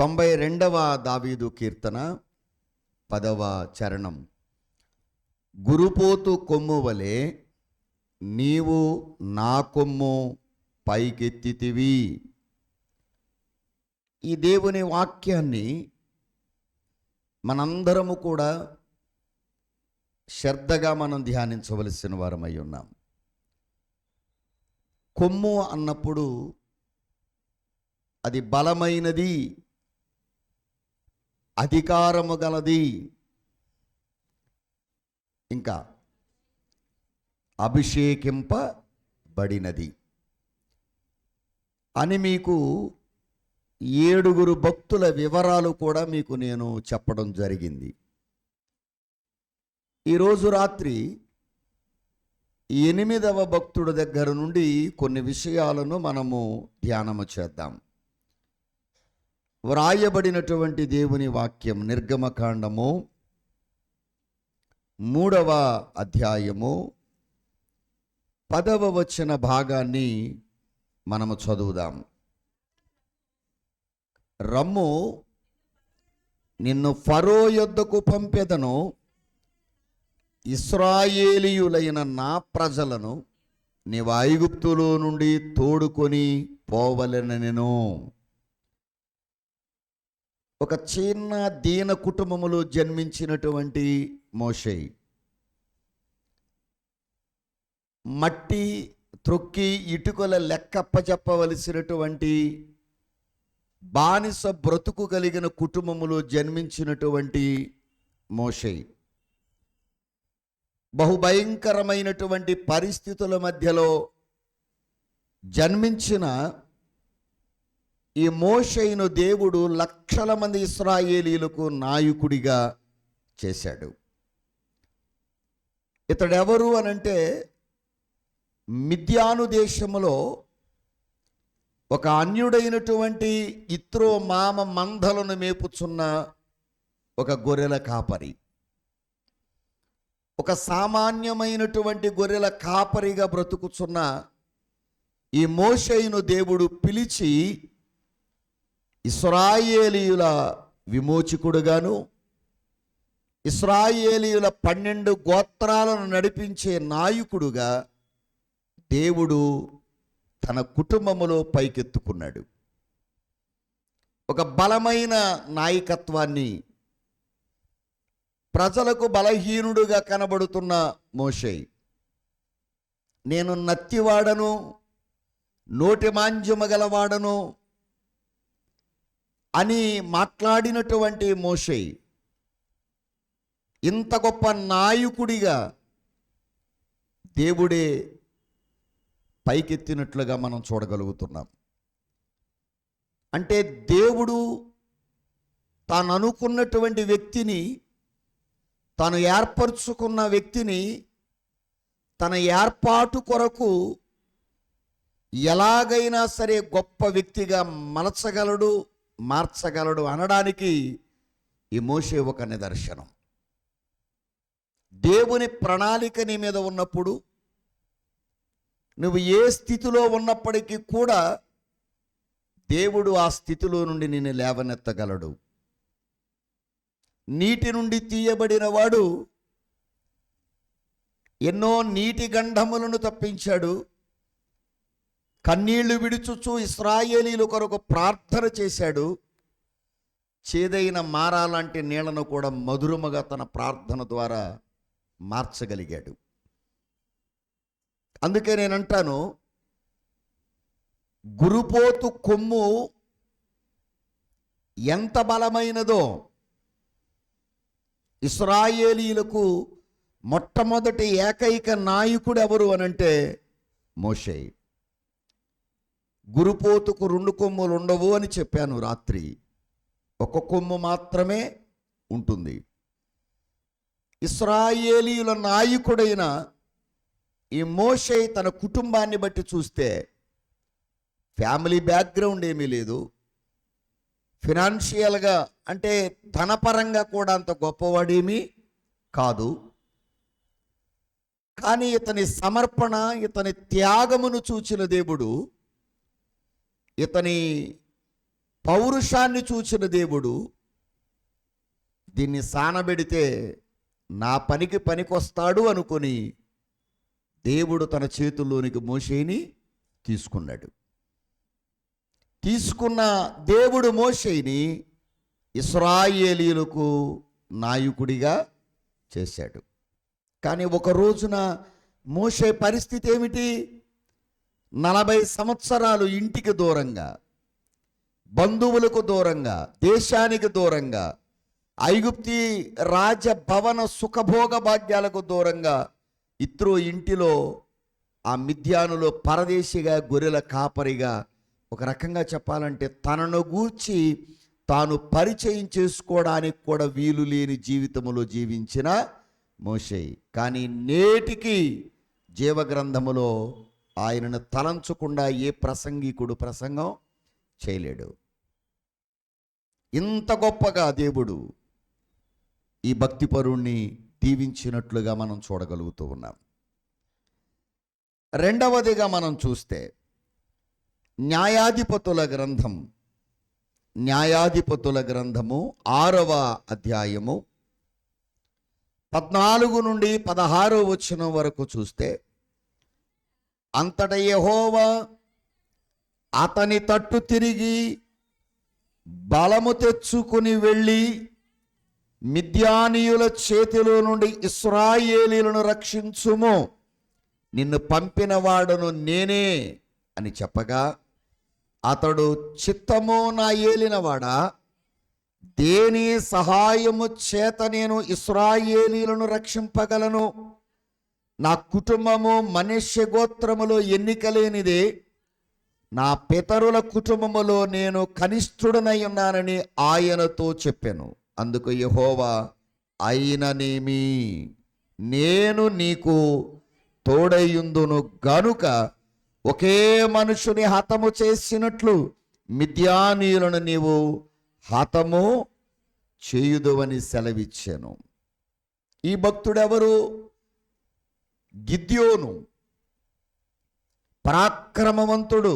92వ దావీదు కీర్తన 10వ చరణం. గురుపోతు కొమ్ము వలె నీవు నా కొమ్ము పైకెత్తితివి. ఈ దేవుని వాక్యాన్ని మనందరము కూడా శ్రద్ధగా మనం ధ్యానించవలసిన వారమై ఉన్నాం. కొమ్ము అన్నప్పుడు అది బలమైనది, అధికారము గలది, ఇంకా అభిషేకింపబడినది అని మీకు 7 భక్తుల వివరాలు కూడా మీకు నేను చెప్పడం జరిగింది. ఈరోజు రాత్రి 8వ భక్తుడి దగ్గర నుండి కొన్ని విషయాలను మనము ధ్యానము చేద్దాం. వ్రాయబడినటువంటి దేవుని వాక్యం నిర్గమకాండము 3వ అధ్యాయము 10వ వచన భాగాన్ని మనము చదువుదాం. రమ్ము, నిన్ను ఫరో యొద్దకు పంపెదను, ఇశ్రాయేలీయులైన నా ప్రజలను నీవు ఐగుప్తులో నుండి తోడుకొని పోవలెనెను. ఒక చిన్న దీన కుటుంబములో జన్మించినటువంటి మోషే మట్టి త్రొక్కి ఇటుకల లెక్కప్పచెప్పవలసినటువంటి బానిస బ్రతుకు కలిగిన కుటుంబములో జన్మించినటువంటి మోషే బహుభయంకరమైనటువంటి పరిస్థితుల మధ్యలో జన్మించిన ఈ మోషేను దేవుడు లక్షల మంది ఇశ్రాయేలీయులకు నాయకుడిగా చేశాడు. ఇతడెవరు అనంటే, మిద్యాను దేశములో ఒక అన్యుడైనటువంటి ఇత్రో మామ మందలను మేపుచున్న ఒక గొర్రెల కాపరి. ఒక సామాన్యమైనటువంటి గొర్రెల కాపరిగా బ్రతుకుచున్న ఈ మోషేను దేవుడు పిలిచి ఇశ్రాయేలీయుల విమోచకుడుగాను, ఇశ్రాయేలీయుల 12 గోత్రాలను నడిపించే నాయకుడుగా దేవుడు తన కుటుంబములో పైకెత్తుకున్నాడు. ఒక బలమైన నాయకత్వాన్ని, ప్రజలకు బలహీనుడుగా కనబడుతున్న మోషే, నేను నత్తివాడను, నోటి మాంద్యము గలవాడను అని మాట్లాడినటువంటి మోషే ఇంత గొప్ప నాయకుడిగా దేవుడే పైకెత్తినట్లుగా మనం చూడగలుగుతున్నాం. అంటే దేవుడు తాను అనుకున్నటువంటి వ్యక్తిని, తాను ఏర్పరచుకున్న వ్యక్తిని తన ఏర్పాటు కొరకు ఎలాగైనా సరే గొప్ప వ్యక్తిగా మార్చగలడు అనడానికి ఈ మోషే ఒక నిదర్శనం. దేవుని ప్రణాళిక నీ మీద ఉన్నప్పుడు, నువ్వు ఏ స్థితిలో ఉన్నప్పటికీ కూడా దేవుడు ఆ స్థితిలో నుండి నిన్ను లేవనెత్తగలడు. నీటి నుండి తీయబడిన వాడు ఎన్నో నీటి గండములను తప్పించాడు. కన్నీళ్లు విడుచుచు ఇశ్రాయేలీయుల కొరకు ప్రార్థన చేశాడు. చేదైన మారాలాంటి నీళ్లను కూడా మధురముగా తన ప్రార్థన ద్వారా మార్చగలిగాడు. అందుకే నేనంటాను, గురుపోతు కొమ్ము ఎంత బలమైనదో, ఇశ్రాయేలీయులకు మొట్టమొదటి ఏకైక నాయకుడు ఎవరు అనంటే మోషే. గురుపోతుకు 2 కొమ్ములు ఉండవు అని చెప్పాను రాత్రి. ఒక కొమ్ము మాత్రమే ఉంటుంది. ఇశ్రాయేలీయుల నాయకుడైన ఈ మోషే తన కుటుంబాన్ని బట్టి చూస్తే ఫ్యామిలీ బ్యాక్గ్రౌండ్ ఏమీ లేదు. ఫినాన్షియల్గా అంటే ధనపరంగా కూడా అంత గొప్పవాడేమీ కాదు. కానీ ఇతని సమర్పణ, ఇతని త్యాగమును చూచిన దేవుడు ఇతని పౌరుషాన్ని చూచిన దేవుడు దీన్ని సానబెడితే నా పనికి పనికొస్తాడు అనుకొని దేవుడు తన చేతుల్లోనికి మోషేని తీసుకున్నాడు. తీసుకున్న దేవుడు మోషేని ఇశ్రాయేలీయులకు నాయకుడిగా చేశాడు. కానీ ఒక రోజున మోషే పరిస్థితి ఏమిటి? 40 సంవత్సరాలు ఇంటికి దూరంగా, బంధువులకు దూరంగా, దేశానికి దూరంగా, ఐగుప్తి రాజభవన సుఖభోగ భాగ్యాలకు దూరంగా ఇత్రో ఇంటిలో ఆ మిద్యానులో పరదేశిగా, గొర్రెల కాపరిగా, ఒక రకంగా చెప్పాలంటే తనను గూర్చి తాను పరిచయం చేసుకోవడానికి కూడా వీలు లేని జీవితములో జీవించిన మోషే. కానీ నేటికి జీవగ్రంథములో ఆయనను తలంచకుండా ఏ ప్రసంగికుడు ప్రసంగం చేయలేడు. ఇంత గొప్పగా దేవుడు ఈ భక్తిపరుణ్ణి దీవించినట్లుగా మనం చూడగలుగుతూ ఉన్నాం. రెండవదిగా మనం చూస్తే న్యాయాధిపతుల గ్రంథము 6వ అధ్యాయము 14 నుండి 16 వచనం వరకు చూస్తే, అంతట యెహోవా అతని తట్టు తిరిగి బలము తెచ్చుకుని వెళ్ళి మిద్యానీయుల చేతిలో నుండి ఇశ్రాయేలీయులను రక్షించుము, నిన్ను పంపిన వాడును నేనే అని చెప్పగా, అతడు చిత్తము నా ఏలినవాడా, దేని సహాయము చేత నేను ఇశ్రాయేలీయులను రక్షింపగలను? నా కుటుంబము మనుష్య గోత్రములో ఎన్నికలేనిదే, నా పితరుల కుటుంబములో నేను కనిష్ఠుడనై ఉన్నానని ఆయనతో చెప్పాను. అందుకు యెహోవా, అయిననేమి, నేను నీకు తోడయుందును గనుక ఒకే మనుషుని హతము చేసినట్లు మిద్యానీయులను నీవు హతము చేయుదువని సెలవిచ్చాను. ఈ భక్తుడెవరు? గిద్యోను. పరాక్రమవంతుడు.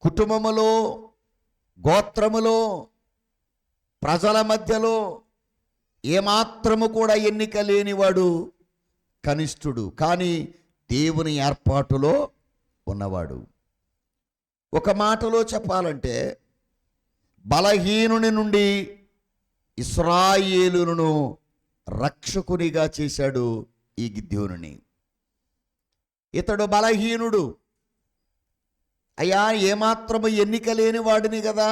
కుటుంబములో, గోత్రములో, ప్రజల మధ్యలో ఏమాత్రము కూడా ఎన్నిక లేనివాడు, కనిష్ఠుడు. కానీ దేవుని ఏర్పాటులో ఉన్నవాడు. ఒక మాటలో చెప్పాలంటే బలహీనుని నుండి ఇశ్రాయేలును రక్షకునిగా చేశాడు ఈ గిద్యోనుని. ఇతడు బలహీనుడు. అయ్యా, ఏమాత్రము ఎన్నిక లేని వాడిని కదా,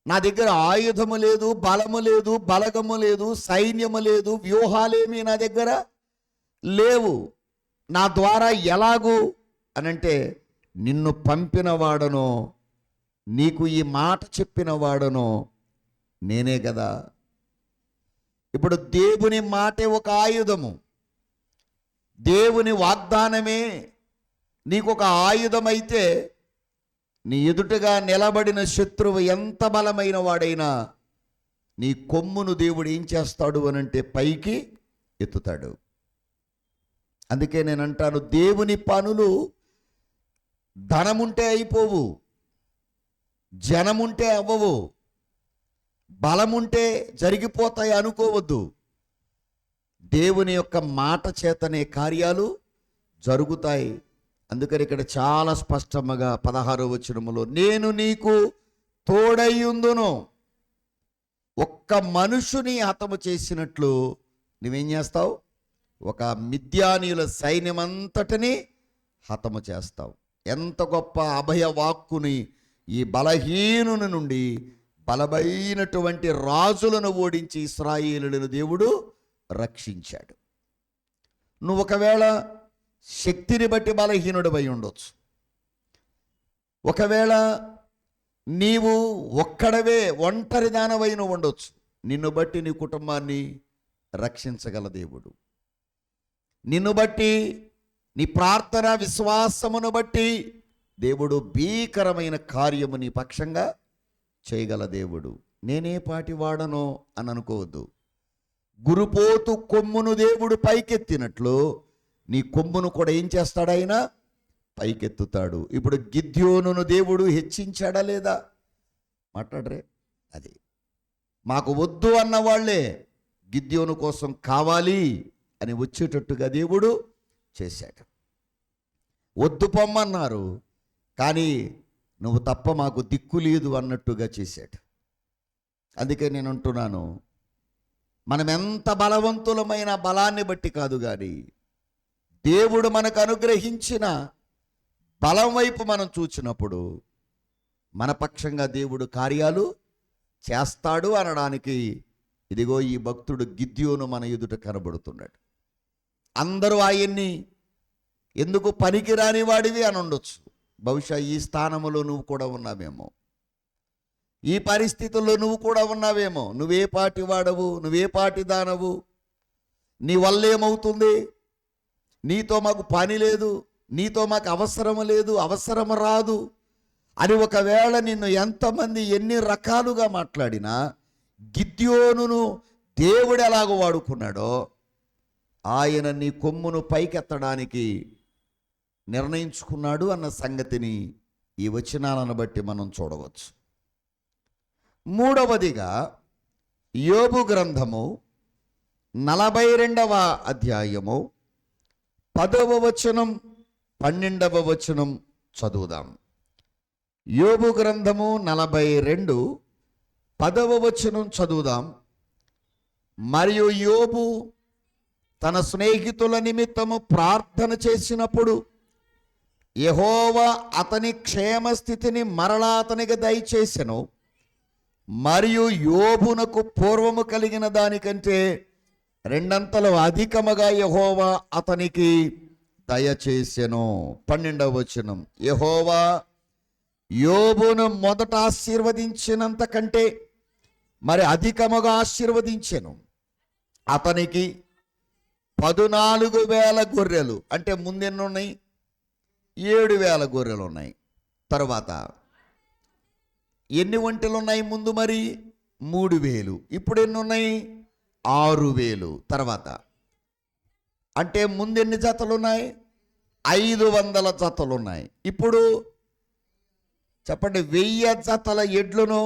నా దగ్గర ఆయుధము లేదు, బలము లేదు, బలగము లేదు, సైన్యము లేదు, వ్యూహాలేమీ నా దగ్గర లేవు, నా ద్వారా ఎలాగూ అనంటే, నిన్ను పంపిన వాడనో, నీకు ఈ మాట చెప్పిన వాడనో నేనే కదా. ఇప్పుడు దేవుని మాటే ఒక ఆయుధము, దేవుని వాగ్దానమే నీకు ఒక ఆయుధమైతే, నీ ఎదుటగా నిలబడిన శత్రువు ఎంత బలమైన వాడైనా నీ కొమ్మును దేవుడు ఏం చేస్తాడు అనంటే పైకి ఎత్తుతాడు. అందుకే నేను అంటాను, దేవుని పనులు ధనముంటే అయిపోవు, జనముంటే అవ్వవు, బలముంటే జరిగిపోతాయి అనుకోవద్దు. దేవుని యొక్క మాట చేతనే కార్యాలు జరుగుతాయి. అందుకని ఇక్కడ చాలా స్పష్టంగా 16వ వచనములో, నేను నీకు తోడయ్యుందును, ఒక్క మనుషుని హతము చేసినట్లు నువ్వేం చేస్తావు? ఒక మిద్యానీయుల సైన్యమంతటిని హతము చేస్తావు. ఎంత గొప్ప అభయ వాక్కుని ఈ బలహీనుని నుండి బలమైనటువంటి రాజులను ఓడించి ఇశ్రాయేలులను దేవుడు రక్షించాడు. నువ్వు ఒకవేళ శక్తిని బట్టి బలహీనుడివై ఉండొచ్చు, ఒకవేళ నీవు ఒక్కడవే ఒంటరి దానవై ఉండొచ్చు. నిన్ను బట్టి నీ కుటుంబాన్ని రక్షించగల దేవుడు, నిన్ను బట్టి నీ ప్రార్థన విశ్వాసమును బట్టి దేవుడు భీకరమైన కార్యము నీ పక్షంగా చేయగల దేవుడు. నేనే పాటి వాడనో అని అనుకోవద్దు. గురుపోతు కొమ్మును దేవుడు పైకెత్తినట్లు నీ కొమ్మును కూడా ఏం చేస్తాడు? ఆయన పైకెత్తుతాడు. ఇప్పుడు గిద్యోనును దేవుడు హెచ్చించాడా లేదా? మాట్లాడరే. అది మాకు వద్దు అన్న వాళ్ళే గిద్యోను కోసం కావాలి అని వచ్చేటట్టుగా దేవుడు చేశాడు. వద్దు పొమ్మన్నారు, కానీ నువ్వు తప్ప మాకు దిక్కు లేదు అన్నట్టుగా చేశాడు. అందుకే నేను అంటున్నాను, మనం ఎంత బలవంతులమైన బలాన్ని బట్టి కాదు, కానీ దేవుడు మనకు అనుగ్రహించిన బలం వైపు మనం చూచినప్పుడు మన పక్షంగా దేవుడు కార్యాలు చేస్తాడు అనడానికి ఇదిగో ఈ భక్తుడు గిద్యోను మన ఎదుట కనబడుతున్నాడు. అందరూ ఆయన్ని ఎందుకు పనికిరాని వాడివి అని ఉండొచ్చు. బహుశా ఈ స్థానంలో నువ్వు కూడా ఉన్నావేమో, ఈ పరిస్థితుల్లో నువ్వు కూడా ఉన్నావేమో. నువ్వే పాటి వాడవు, నువ్వే పాటి దానవు, నీ వల్ల ఏమవుతుంది, నీతో మాకు పని లేదు, నీతో మాకు అవసరం లేదు, అవసరం రాదు అని ఒకవేళ నిన్ను ఎంతమంది ఎన్ని రకాలుగా మాట్లాడినా గిద్యోనును దేవుడు ఎలాగో వాడుకున్నాడో ఆయన నీ కొమ్మును పైకెత్తడానికి నిర్ణయించుకున్నాడు అన్న సంగతిని ఈ వచనాలను బట్టి మనం చూడవచ్చు. మూడవదిగా యోబు గ్రంథము 42వ అధ్యాయము 10వ వచనం 12వ వచనం చదువుదాం. యోబు గ్రంథము 42 10వ వచనం చదువుదాం. మరియు యోబు తన స్నేహితుల నిమిత్తము ప్రార్థన చేసినప్పుడు యెహోవా అతని క్షేమస్థితిని మరలా అతనికి దయచేసెను. మరియు యోబునకు పూర్వము కలిగిన దానికంటే రెండంతలు అధికముగా యెహోవా అతనికి దయచేసెను. 12వ వచనం, యెహోవా యోబును మొదట ఆశీర్వదించినంత కంటే మరి అధికముగా ఆశీర్వదించెను. అతనికి 14,000 గొర్రెలు, అంటే ముందెన్నున్నాయి 7,000 గొర్రెలు ఉన్నాయి. తర్వాత ఎన్ని ఒంటెలు ఉన్నాయి ముందు? మరి 3,000. ఇప్పుడు ఎన్ని ఉన్నాయి? 6,000. తర్వాత అంటే ముందు ఎన్ని జతలు ఉన్నాయి? 500 జతలు ఉన్నాయి. ఇప్పుడు చెప్పండి, 1000 జతల ఎడ్లను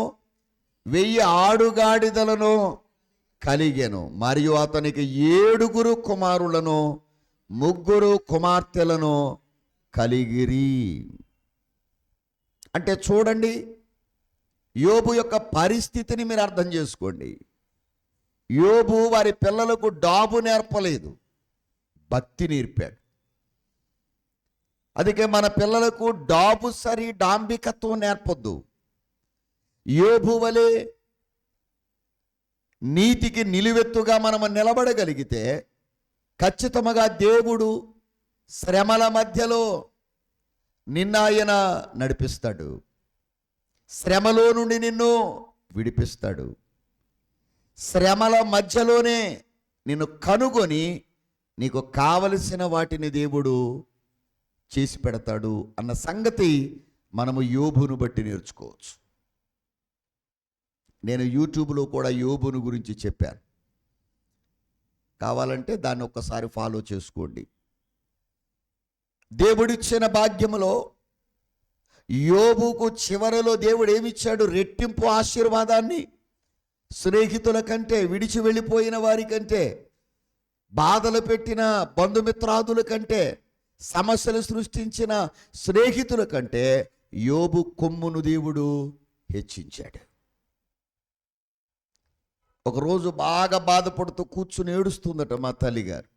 1000 ఆడుగాడిదలను కలిగెను. మరియు అతనికి 7 కుమారులను 3 కుమార్తెలను కలిగిరి. అంటే చూడండి, యోబు యొక్క పరిస్థితిని మీరు అర్థం చేసుకోండి. యోబు వారి పిల్లలకు డాబు నేర్పలేదు, భక్తి నేర్పాడు. అందుకే మన పిల్లలకు డాబు సరి డాంబికత్వం నేర్పొద్దు. యోబు వలె నీతికి నిలువెత్తుగా మనము నిలబడగలిగితే ఖచ్చితంగా దేవుడు శ్రమల మధ్యలో నిన్నాయన నడిపిస్తాడు, శ్రమలో నుండి నిన్ను విడిపిస్తాడు, శ్రమల మధ్యలోనే నిన్ను కనుగొని నీకు కావలసిన వాటిని దేవుడు చేసి పెడతాడు అన్న సంగతి మనము యోబును బట్టి నేర్చుకోవచ్చు. నేను యూట్యూబ్లో కూడా యోబును గురించి చెప్పాను, కావాలంటే దాన్ని ఒక్కసారి ఫాలో చేసుకోండి. దేవుడిచ్చిన భాగ్యములో యోబుకు చివరిలో దేవుడు ఏమిచ్చాడు? రెట్టింపు ఆశీర్వాదాన్ని. స్నేహితుల కంటే, విడిచి వెళ్ళిపోయిన వారి కంటే, బాధలు పెట్టిన బంధుమిత్రాదుల కంటే, సమస్యలు సృష్టించిన స్నేహితుల కంటే యోబు కొమ్మును దేవుడు హెచ్చించాడు. ఒకరోజు బాగా బాధపడుతూ కూర్చుని ఏడుస్తుందట మా తల్లిగారు.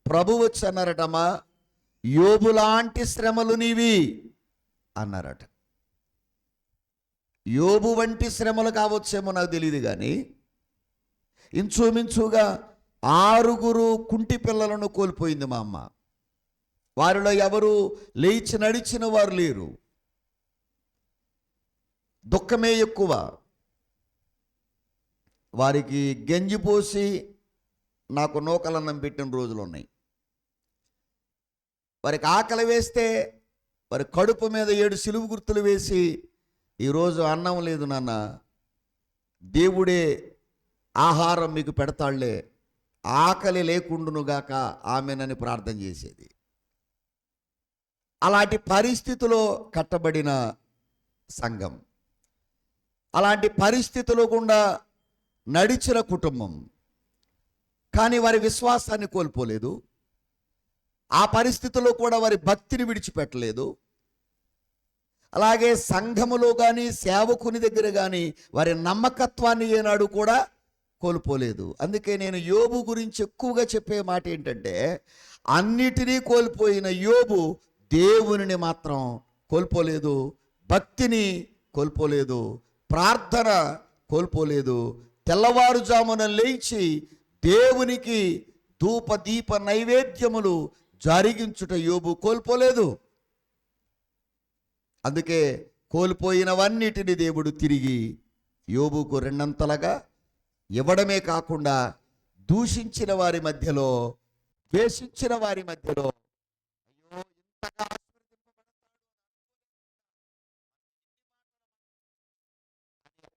ప్రభు వచ్చి అన్నారటమ్మా, యోబు లాంటి శ్రమలు నీవి అన్నారట. యోబు వంటి శ్రమలు కావచ్చేమో నాకు తెలియదు, కానీ ఇంచుమించుగా 6 కుంటి పిల్లలను కోల్పోయింది మా అమ్మ. వారిలో ఎవరు లేచి నడిచిన వారు లేరు. దుఃఖమే ఎక్కువ. వారికి గంజిపోసి నాకు నూకలన్నం పెట్టిన రోజులు ఉన్నాయి. వారికి ఆకలి వేస్తే వారి కడుపు మీద 7 సిలువు గుర్తులు వేసి, ఈరోజు అన్నం లేదు నాన్న, దేవుడే ఆహారం మీకు పెడతాళ్లే, ఆకలి లేకుండునుగాక ఆమెనని ప్రార్థన చేసేది. అలాంటి పరిస్థితిలో కట్టబడిన సంఘం, అలాంటి పరిస్థితులు గుండా నడిచిన కుటుంబం, కానీ వారి విశ్వాసాన్ని కోల్పోలేదు. ఆ పరిస్థితుల్లో కూడా వారి భక్తిని విడిచిపెట్టలేదు. అలాగే సంఘములో కానీ సేవకుని దగ్గర కానీ వారి నమ్మకత్వాన్ని ఏనాడు కూడా కోల్పోలేదు. అందుకే నేను యోబు గురించి ఎక్కువగా చెప్పే మాట ఏంటంటే, అన్నిటినీ కోల్పోయిన యోబు దేవునిని మాత్రం కోల్పోలేదు, భక్తిని కోల్పోలేదు, ప్రార్థన కోల్పోలేదు. తెల్లవారుజామున లేచి దేవునికి ధూప దీప నైవేద్యములు జరిగించుట యోబు కోల్పోలేదు. అందుకే కోల్పోయినవన్నిటిని దేవుడు తిరిగి యోబుకు రెండంతలుగా ఇవ్వడమే కాకుండా దూషించిన వారి మధ్యలో, ద్వేషించిన వారి మధ్యలో అయ్యో ఇంతగా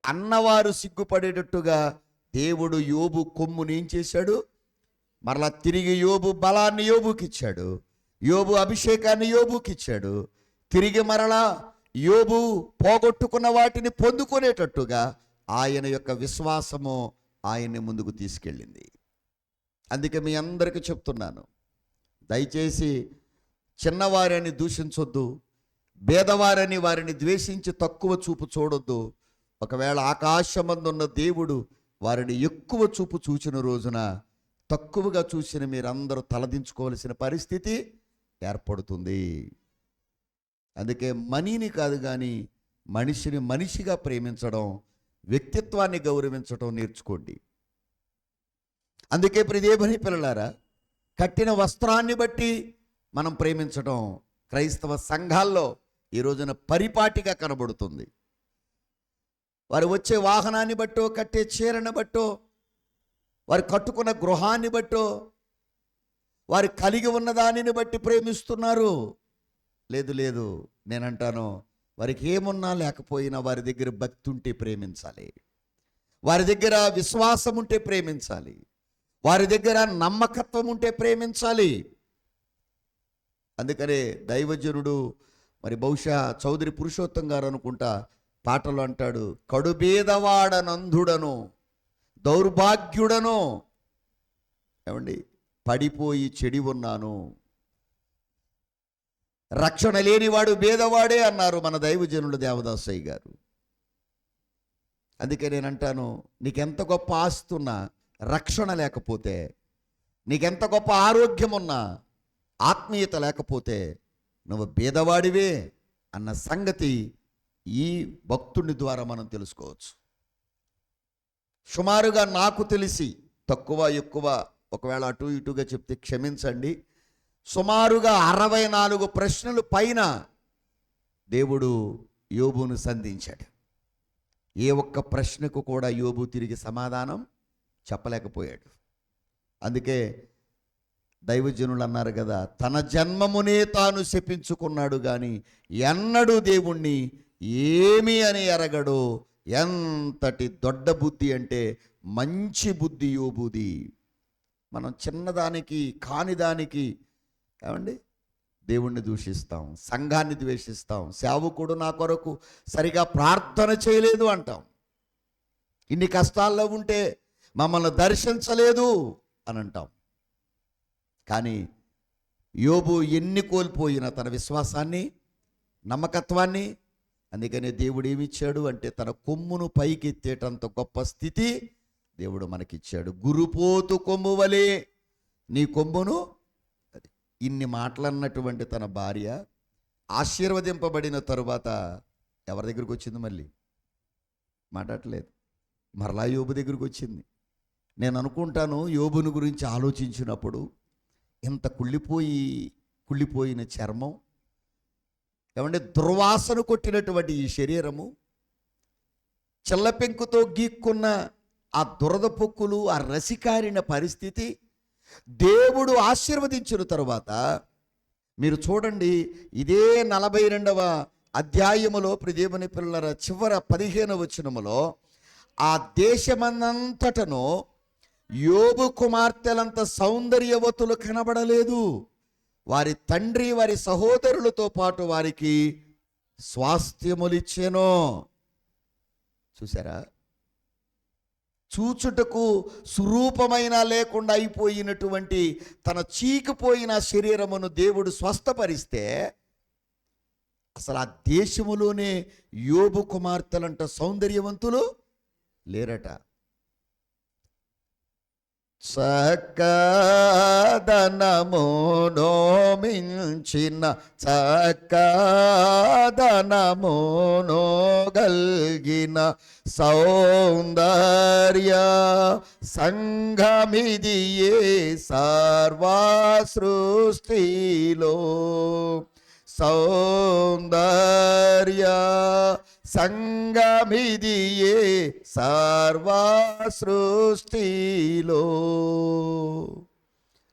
అన్నవారు సిగ్గుపడేటట్టుగా దేవుడు యోబు కొమ్ముని ఏం చేశాడు? మరలా తిరిగి యోబు బలాన్ని యోబుకిచ్చాడు, యోబు అభిషేకాన్ని యోబుకిచ్చాడు. తిరిగి మరలా యోబు పోగొట్టుకున్న వాటిని పొందుకునేటట్టుగా ఆయన యొక్క విశ్వాసము ఆయన్ని ముందుకు తీసుకెళ్ళింది. అందుకే మీ అందరికీ చెప్తున్నాను, దయచేసి చిన్నవారిని దూషించొద్దు, భేదవారని వారిని ద్వేషించి తక్కువ చూపు చూడొద్దు. ఒకవేళ ఆకాశమందున్న దేవుడు వారిని ఎక్కువ చూపు చూచిన రోజున తక్కువగా చూసిన మీరందరూ తలదించుకోవలసిన పరిస్థితి ఏర్పడుతుంది. అందుకే మనీని కాదు కానీ మనిషిని మనిషిగా ప్రేమించడం, వ్యక్తిత్వాన్ని గౌరవించడం నేర్చుకోండి. అందుకే ప్రియదేవుని పిల్లలారా, కట్టిన వస్త్రాన్ని బట్టి మనం ప్రేమించడం క్రైస్తవ సంఘాల్లో ఈ రోజున పరిపాటిగా కనబడుతుంది. వారు వచ్చే వాహనాన్ని బట్టో, కట్టే చీరను బట్టో, వారు కట్టుకున్న గృహాన్ని బట్టో, వారు కలిగి ఉన్న దానిని బట్టి ప్రేమిస్తున్నారు. లేదు లేదు, నేనంటాను, వారికి ఏమున్నా లేకపోయినా వారి దగ్గర భక్తి ఉంటే ప్రేమించాలి, వారి దగ్గర విశ్వాసం ఉంటే ప్రేమించాలి, వారి దగ్గర నమ్మకత్వం ఉంటే ప్రేమించాలి. అందుకనే దైవజనుడు మరి బహుశా చౌదరి పురుషోత్తం గారు అనుకుంటా పాటలు అంటాడు, కడుబేదవాడనంధుడను దౌర్భాగ్యుడను, ఏమండి, పడిపోయి చెడి ఉన్నాను, రక్షణ లేనివాడు భేదవాడే అన్నారు మన దైవజనుడు దేవదాసయ్య గారు. అందుకే నేనంటాను, నీకెంత గొప్ప ఆస్తున్నా రక్షణ లేకపోతే, నీకెంత గొప్ప ఆరోగ్యం ఉన్నా ఆత్మీయత లేకపోతే నువ్వు భేదవాడివే అన్న సంగతి ఈ భక్తుని ద్వారా మనం తెలుసుకోవచ్చు. సుమారుగా నాకు తెలిసి, తక్కువ ఎక్కువ ఒకవేళ అటు ఇటుగా చెప్తే క్షమించండి, సుమారుగా 64 ప్రశ్నలు పైన దేవుడు యోబును సంధించాడు. ఏ ఒక్క ప్రశ్నకు కూడా యోబు తిరిగి సమాధానం చెప్పలేకపోయాడు. అందుకే దైవజనులు అన్నారు కదా, తన జన్మమునే తాను శపించుకున్నాడు కానీ ఎన్నడూ దేవుణ్ణి ఏమి అని ఎరగడు. ఎంతటి దొడ్డ బుద్ధి అంటే మంచి బుద్ధి యోబుది. మనం చిన్నదానికి కానిదానికి ఏమండి దేవుణ్ణి దూషిస్తాం, సంఘాన్ని ద్వేషిస్తాం, సేవకుడు నా కొరకు సరిగా ప్రార్థన చేయలేదు అంటాం, ఇన్ని కష్టాల్లో ఉంటే మమ్మల్ని దర్శించలేదు అని అంటాం. కానీ యోబు ఎన్ని కోల్పోయినా తన విశ్వాసాన్ని, నమ్మకత్వాన్ని, అందుకనే దేవుడు ఏమిచ్చాడు అంటే తన కొమ్మును పైకెత్తేటంత గొప్ప స్థితి దేవుడు మనకిచ్చాడు. గురుపోతు కొమ్ము వలె నీ కొమ్మును, ఇన్ని మాటలన్నటువంటి తన భార్య ఆశీర్వదింపబడిన తరువాత ఎవరి దగ్గరికి వచ్చింది? మళ్ళీ మాట్లాడలేదు, మరలా యోబు దగ్గరికి వచ్చింది. నేను అనుకుంటాను, యోబుని గురించి ఆలోచించినప్పుడు ఇంత కుళ్ళిపోయిన చర్మం, ఏమంటే దుర్వాసన కొట్టినటువంటి ఈ శరీరము, చెల్లపెంకుతో గీక్కున్న ఆ దురద పొక్కులు, ఆ రసికారిన పరిస్థితి దేవుడు ఆశీర్వదించిన తరువాత మీరు చూడండి, ఇదే 42వ అధ్యాయములో ప్రియదేవుని పిల్లల చివర 15వ వచనములో, ఆ దేశమంతటను యోబు కుమార్తెలంత సౌందర్యవతులు కనబడలేదు. వారి తండ్రి వారి సహోదరులతో పాటు వారికి స్వాస్థ్యములిచ్చెను. చూసారా? చూచుటకు స్వరూపమైన లేకుండా అయిపోయినటువంటి తన చీకిపోయిన శరీరమును దేవుడు స్వస్థపరిస్తే అసలు ఆ దేశములోనే యోబు కుమార్తెలంట సౌందర్యవంతులు లేరట. చక్కదనమును మించిన చక్కదనమును గల్గిన సౌందర్య సంఘమిదియే సర్వ సృష్టిలో. సౌందర్య సంగమిదియే సర్వ సృష్టిలో.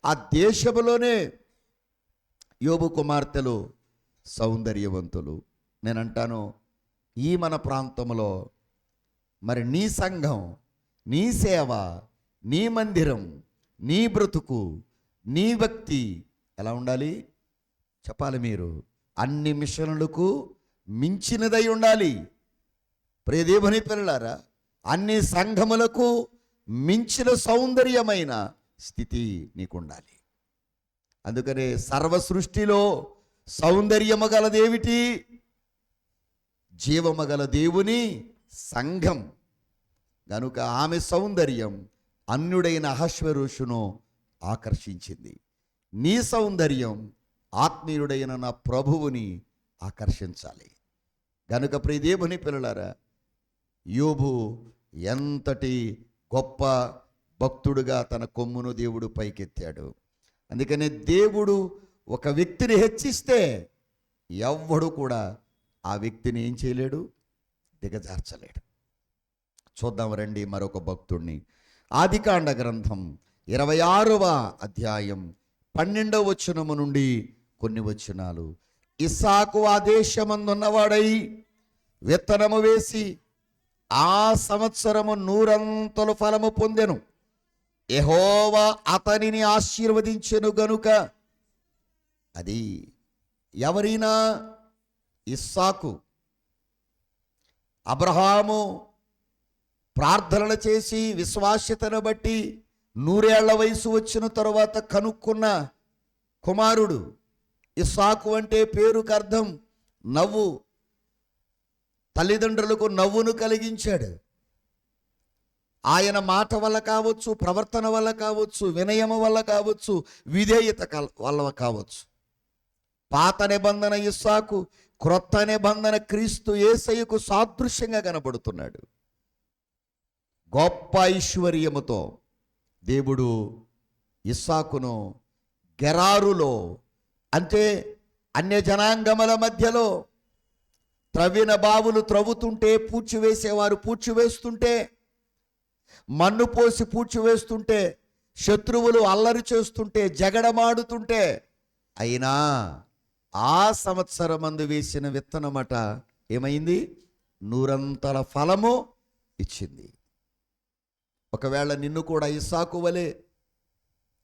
ఆ దేశములోనే యోబు కుమార్తెలు సౌందర్యవంతులు. నేనంటాను, ఈ మన ప్రాంతంలో మరి నీ సంఘం, నీ సేవ, నీ మందిరం, నీ బ్రతుకు, నీ భక్తి ఎలా ఉండాలి చెప్పాలి మీరు? అన్ని మిషనులకు మించినదై ఉండాలి. ప్రియ దేవుని పిల్లలారా, అన్ని సంఘములకు మించిన సౌందర్యమైన స్థితి నీకుండాలి. అందుకనే సర్వ సృష్టిలో సౌందర్యము గలదేమిటి? జీవము గల దేవుని సంఘం. గనుక ఆమె సౌందర్యం అన్యుడైన అహశ్వేరోషును ఆకర్షించింది. నీ సౌందర్యం ఆత్మీయుడైన నా ప్రభువుని ఆకర్షించాలి. గనుక ప్రియ దేవుని పిల్లలారా, యోబు ఎంతటి గొప్ప భక్తుడుగా తన కొమ్మును దేవుడు పైకెత్తాడు. అందుకనే దేవుడు ఒక వ్యక్తిని హెచ్చిస్తే ఎవ్వడు కూడా ఆ వ్యక్తిని ఏం చేయలేడు, దిగజార్చలేడు. చూద్దాం రండి మరొక భక్తుడిని. ఆదికాండ గ్రంథం 26వ అధ్యాయం 12వ వచనము నుండి కొన్ని వచనాలు. ఇస్సాకు ఆ దేశమందున్నవాడై విత్తనము వేసి ఆ సంవత్సరము 100 ఫలము పొందెను. యెహోవా అతనిని ఆశీర్వదించెను గనుక. అది ఎవరైనా? ఇస్సాకు. అబ్రహాము ప్రార్థనలు చేసి విశ్వాస్యతను బట్టి 100 ఏళ్ల వయసు వచ్చిన తరువాత కనుక్కున్న కుమారుడు. ఇస్సాకు అంటే పేరుకు అర్థం నవ్వు. తల్లిదండ్రులకు నవ్వును కలిగించాడు. ఆయన మాట వల్ల కావచ్చు, ప్రవర్తన వల్ల కావచ్చు, వినయము వల్ల కావచ్చు, విధేయత వల్ల కావచ్చు. పాత నిబంధన ఇస్సాకు, క్రొత్త నిబంధన క్రీస్తు యేసయ్యకు సాదృశ్యంగా కనబడుతున్నాడు. గొప్ప ఐశ్వర్యముతో దేవుడు ఇస్సాకును గెరారులో, అంటే అన్య జనాంగముల మధ్యలో త్రవ్విన బావులు త్రవ్వుతుంటే, పూడ్చివేసేవారు పూడ్చివేస్తుంటే, మన్ను పోసి పూడ్చివేస్తుంటే, శత్రువులు అల్లరి చేస్తుంటే, జగడమాడుతుంటే, అయినా ఆ సంవత్సరమందు వేసిన విత్తనమట ఏమైంది? 100 ఫలము ఇచ్చింది. ఒకవేళ నిన్ను కూడా ఇస్సాకు వలె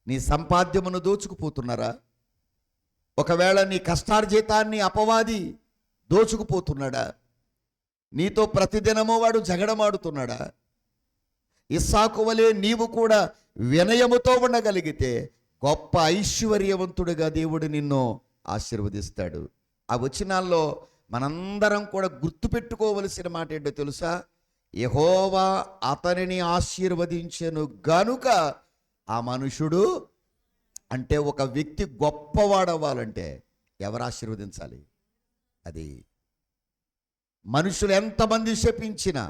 నీ సంపాద్యమును దోచుకుపోతున్నారా? ఒకవేళ నీ కష్టార్జితాన్ని అపవాది దోచుకుపోతున్నాడా? నీతో ప్రతిదినము వాడు జగడమాడుతున్నాడా? ఇస్సాకు వలె నీవు కూడా వినయముతో ఉండగలిగితే గొప్ప ఐశ్వర్యవంతుడిగా దేవుడు నిన్ను ఆశీర్వదిస్తాడు. ఆ వచనాల్లో మనందరం కూడా గుర్తుపెట్టుకోవలసిన మాట ఏంటో తెలుసా? యెహోవా అతనిని ఆశీర్వదించెను గనుక. ఆ మనుషుడు అంటే ఒక వ్యక్తి గొప్పవాడవ్వాలంటే ఎవరు ఆశీర్వదించాలి? అది మనుషులు ఎంతమంది శపించినా,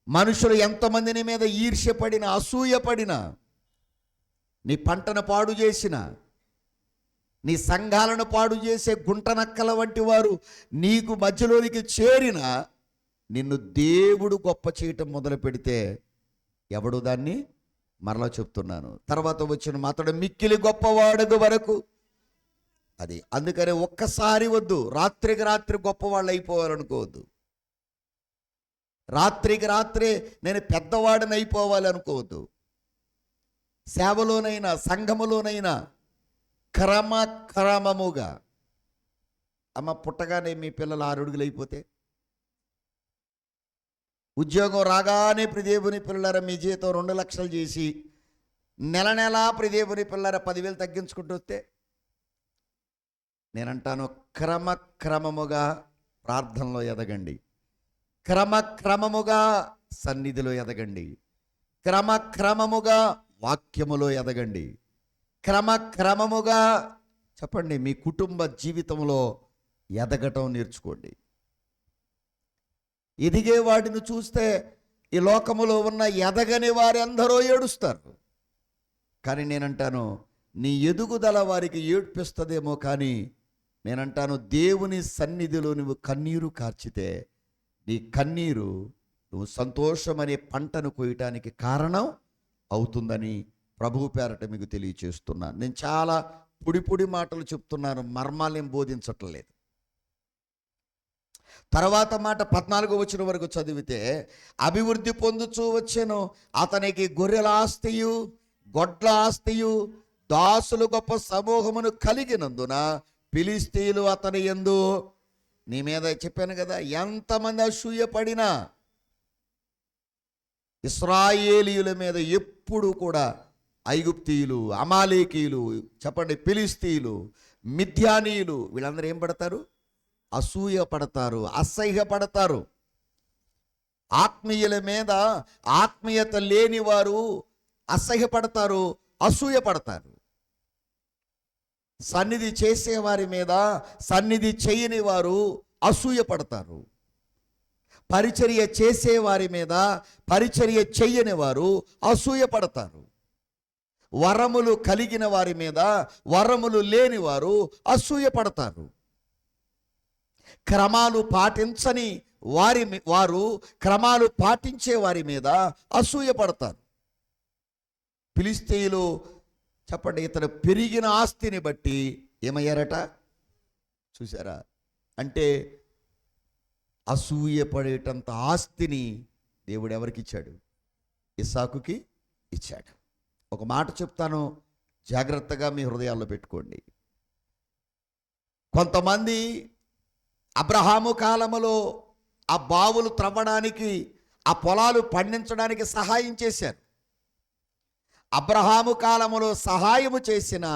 మనుషులు ఎంతమందిని మీద ఈర్ష్యపడిన, అసూయపడిన, నీ పంటను పాడు చేసిన, నీ సంఘాలను పాడు చేసే గుంటనక్కల వంటి వారు నీకు మధ్యలోనికి చేరిన, నిన్ను దేవుడు గొప్ప చేయటం మొదలు పెడితే ఎవడు దాన్ని, మరలా చెప్తున్నాను, తర్వాత వచ్చిన అతడు మిక్కిలి గొప్పవాడగు వరకు. అది అందుకనే ఒక్కసారి వద్దు, రాత్రికి రాత్రి గొప్పవాళ్ళు అయిపోవాలనుకోవద్దు. రాత్రికి రాత్రే నేను పెద్దవాడిని అయిపోవాలి అనుకోవద్దు. సేవలోనైనా సంఘములోనైనా క్రమక్రమముగా. అమ్మ, పుట్టగానే మీ పిల్లలు 6 అడుగులు అయిపోతే, ఉద్యోగం రాగానే ప్రియదేవుని పిల్లల మీ జీతం 2 లక్షలు చేసి నెల నెలా ప్రియదేవుని పిల్లల 10,000 తగ్గించుకుంటూ వస్తే, నేనంటాను క్రమక్రమముగా ప్రార్థనలో ఎదగండి, క్రమక్రమముగా సన్నిధిలో ఎదగండి, క్రమక్రమముగా వాక్యములో ఎదగండి, క్రమక్రమముగా చెప్పండి మీ కుటుంబ జీవితంలో ఎదగటం నేర్చుకోండి. ఎదిగే వాటిని చూస్తే ఈ లోకములో ఉన్న ఎదగని వారి అందరూ ఏడుస్తారు. కానీ నేనంటాను, నీ ఎదుగుదల వారికి ఏడ్పిస్తుందేమో, కానీ నేనంటాను దేవుని సన్నిధిలో నువ్వు కన్నీరు కార్చితే నీ కన్నీరు నువ్వు సంతోషమనే పంటను కోయటానికి కారణం అవుతుందని ప్రభువు పేరట మీకు తెలియచేస్తున్నాను. నేను చాలా పొడి మాటలు చెప్తున్నాను, మర్మాలేం బోధించట్లేదు. తర్వాత మాట 14వ వచనం వరకు చదివితే, అభివృద్ధి పొందుచూ వచ్చెను, అతనికి గొర్రెల ఆస్తియు గొడ్ల ఆస్తియు దాసులు గొప్ప సమూహమును కలిగినందున ఫిలిష్తీయులు అతని యందు, నీ మీద చెప్పాను కదా, ఎంతమంది అసూయపడినా ఇశ్రాయేలీయుల మీద ఎప్పుడు కూడా ఐగుప్తీయులు, అమాలేకీయులు, చెప్పండి ఫిలిష్తీయులు, మిద్యానీయులు, వీళ్ళందరూ ఏం పడతారు? అసూయ పడతారు, అసహ్యపడతారు. ఆత్మీయుల మీద ఆత్మీయత లేని వారు అసహ్యపడతారు, అసూయ పడతారు. సన్నిధి చేసేవారి మీద సన్నిధి చేయని వారు అసూయ పడతారు. పరిచర్య చేసేవారి మీద పరిచర్య చెయ్యని వారు అసూయ పడతారు. వరములు కలిగిన వారి మీద వరములు లేని వారు అసూయ పడతారు. క్రమాలు పాటించని వారు క్రమాలు పాటించే వారి మీద అసూయ పడతారు. ఫిలిష్తీయులు చెప్పండి, ఇతను పెరిగిన ఆస్తిని బట్టి ఏమయ్యారట? చూసారా? అంటే అసూయ పడేటంత ఆస్తిని దేవుడు ఎవరికి ఇచ్చాడు? ఇస్సాకుకి ఇచ్చాడు. ఒక మాట చెప్తాను, జాగ్రత్తగా మీ హృదయాల్లో పెట్టుకోండి. కొంతమంది అబ్రహాము కాలములో ఆ బావులు త్రవ్వడానికి, ఆ పొలాలు పండించడానికి సహాయం చేశారు. అబ్రహాము కాలములో సహాయము చేసిన